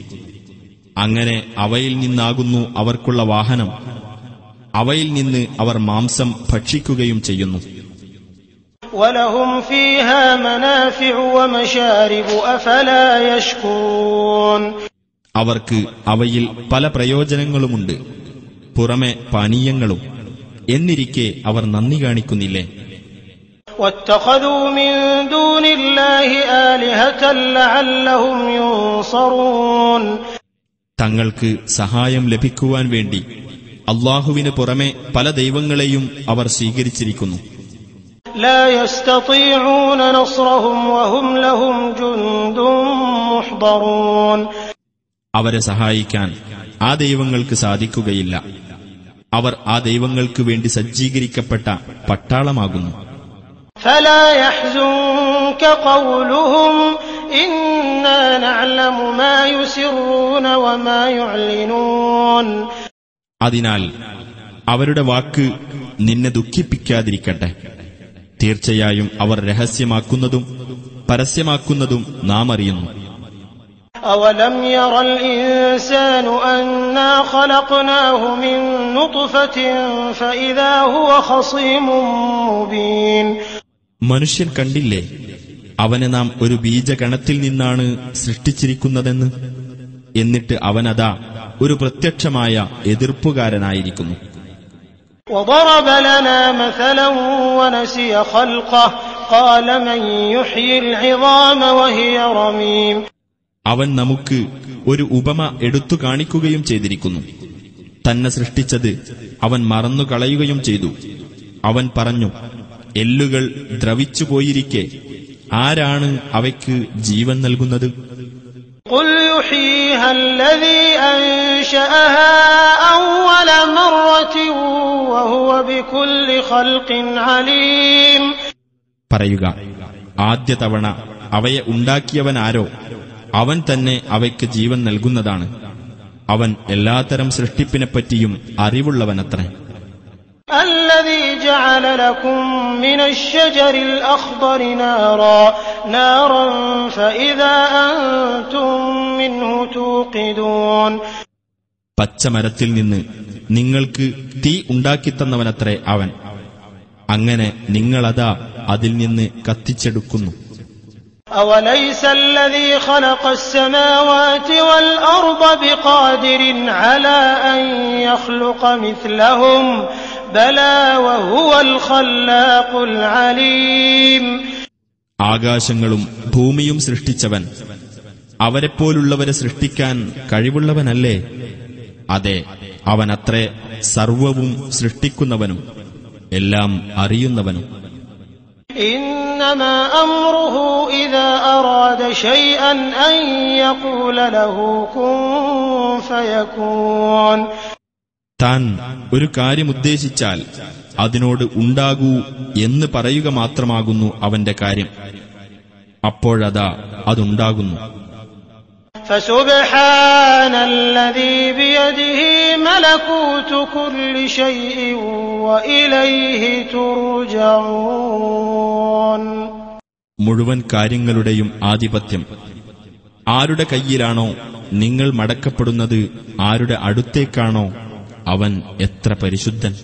അങ്ങനെ അവയിൽ നിന്നാകുന്നു അവർക്കുള്ള വാഹനം, അവയിൽ നിന്ന് അവർ മാംസം ഭക്ഷിക്കുകയും ചെയ്യുന്നു. وَلَهُمْ فِيهَا مَنَافِعُ وَمَشَارِبُ أَفَلَا يَشْكُرُونَ. അവർക്ക് അവയിൽ പല പ്രയോജനങ്ങളുമുണ്ട്, പുറമെ പാനീയങ്ങളും. എന്നിരിക്കെ അവർ നന്ദി കാണിക്കുന്നില്ലേ? وَاتَّخَذُوا مِن دُونِ اللَّهِ آلِهَةً لَعَلَّهُمْ يُنصَرُونَ. തങ്ങൾക്ക് സഹായം ലഭിക്കുവാൻ വേണ്ടി അല്ലാഹുവിന് പുറമെ പല ദൈവങ്ങളെയും അവർ സ്വീകരിച്ചിരിക്കുന്നു. لا يستطيعون نصرهم وهم لهم جند محضرون. അവരെ സഹായിക്കാൻ ആ ദൈവങ്ങൾക്ക് സാധിക്കുകയില്ല. അവർ ആ ദൈവങ്ങൾക്ക് വേണ്ടി സജ്ജീകരിക്കപ്പെട്ട പട്ടാളമാകുന്നു. فلا يحزنك قولهم إنا نعلم ما يسرون وما يعلنون. അതിനാൽ അവരുടെ വാക്ക് നിന്നെ ദുഃഖിപ്പിക്കാതിരിക്കട്ടെ. തീർച്ചയായും അവർ രഹസ്യമാക്കുന്നതും പരസ്യമാക്കുന്നതും നാം അറിയുന്നു. أولم ير الإنسان أنا خلقناه من نطفة فإذا هو خصيم مبين. മനുഷ്യൻ കണ്ടില്ലേ അവനെ നാം ഒരു ബീജഗണത്തിൽ നിന്നാണ് സൃഷ്ടിച്ചിരിക്കുന്നതെന്ന്? എന്നിട്ട് അവനതാ ഒരു പ്രത്യക്ഷമായ എതിർപ്പുകാരനായിരിക്കുന്നു. وضرب لنا مثلا ونسي خلقه قال من يحيي العظام وهي رميم. അവൻ നമുക്ക് ഒരു ഉപമ എടുത്തു കാണിക്കുകയും ചെയ്തിരിക്കുന്നു. തന്നെ സൃഷ്ടിച്ചത് അവൻ മറന്നുകളയുകയും ചെയ്തു. അവൻ പറഞ്ഞു, എല്ലുകൾ ദ്രവിച്ചുപോയിരിക്കെ ആരാണ് അവയ്ക്ക് ജീവൻ നൽകുന്നത്? قل يحييها الذي أنشأها أول مرة وهو بكل خلق عليم. പറയുക, ആദ്യ തവണ അവയെ ഉണ്ടാക്കിയവനാരോ അവൻ തന്നെ അവയ്ക്ക് ജീവൻ നൽകുന്നതാണ്. അവൻ എല്ലാത്തരം സൃഷ്ടിപ്പിനെപ്പറ്റിയും അറിവുള്ളവനത്രേ. الذي جعل لكم من الشجر الأخضر نارا فإذا أنتم منه توقدون. പച്ചമരത്തിൽ നിന്ന് നിങ്ങൾക്ക് തീ ഉണ്ടാക്കിത്തന്നവനത്രേ അവൻ. അങ്ങനെ നിങ്ങളതാ അതിൽ നിന്ന് കത്തിച്ചെടുക്കുന്നു. أوليس الذي خلق السماوات والأرض بقادر على أن يخلق مثلهم بلى وهو الخلاق العليم. ആകാശങ്ങളും ഭൂമിയും സൃഷ്ടിച്ചവൻ അവരെപ്പോലുള്ളവരെ സൃഷ്ടിക്കാൻ കഴിവുള്ളവനല്ലേ? അതെ, അവനത്രേ സർവവും സൃഷ്ടിക്കുന്നവനും എല്ലാം അറിയുന്നവനും. إنما أمره إذا أراد شيئا أن يقول له كن فيكون. താൻ ഒരു കാര്യമുദ്ദേശിച്ചാൽ അതിനോട് ഉണ്ടാകൂ എന്ന് പറയുക മാത്രമാകുന്നു അവന്റെ കാര്യം. അപ്പോഴതാ അതുണ്ടാകുന്നു. فسبحان الذي بيده ملكوت كل شيء وإليه ترجعون. മുഴുവൻ കാര്യങ്ങളുടെയും ആധിപത്യം ആരുടെ കയ്യിലാണോ നിങ്ങൾ മടക്കപ്പെടുന്നത്, ആരുടെ അടുത്തേക്കാണോ അവൻ എത്ര പരിശുദ്ധൻ.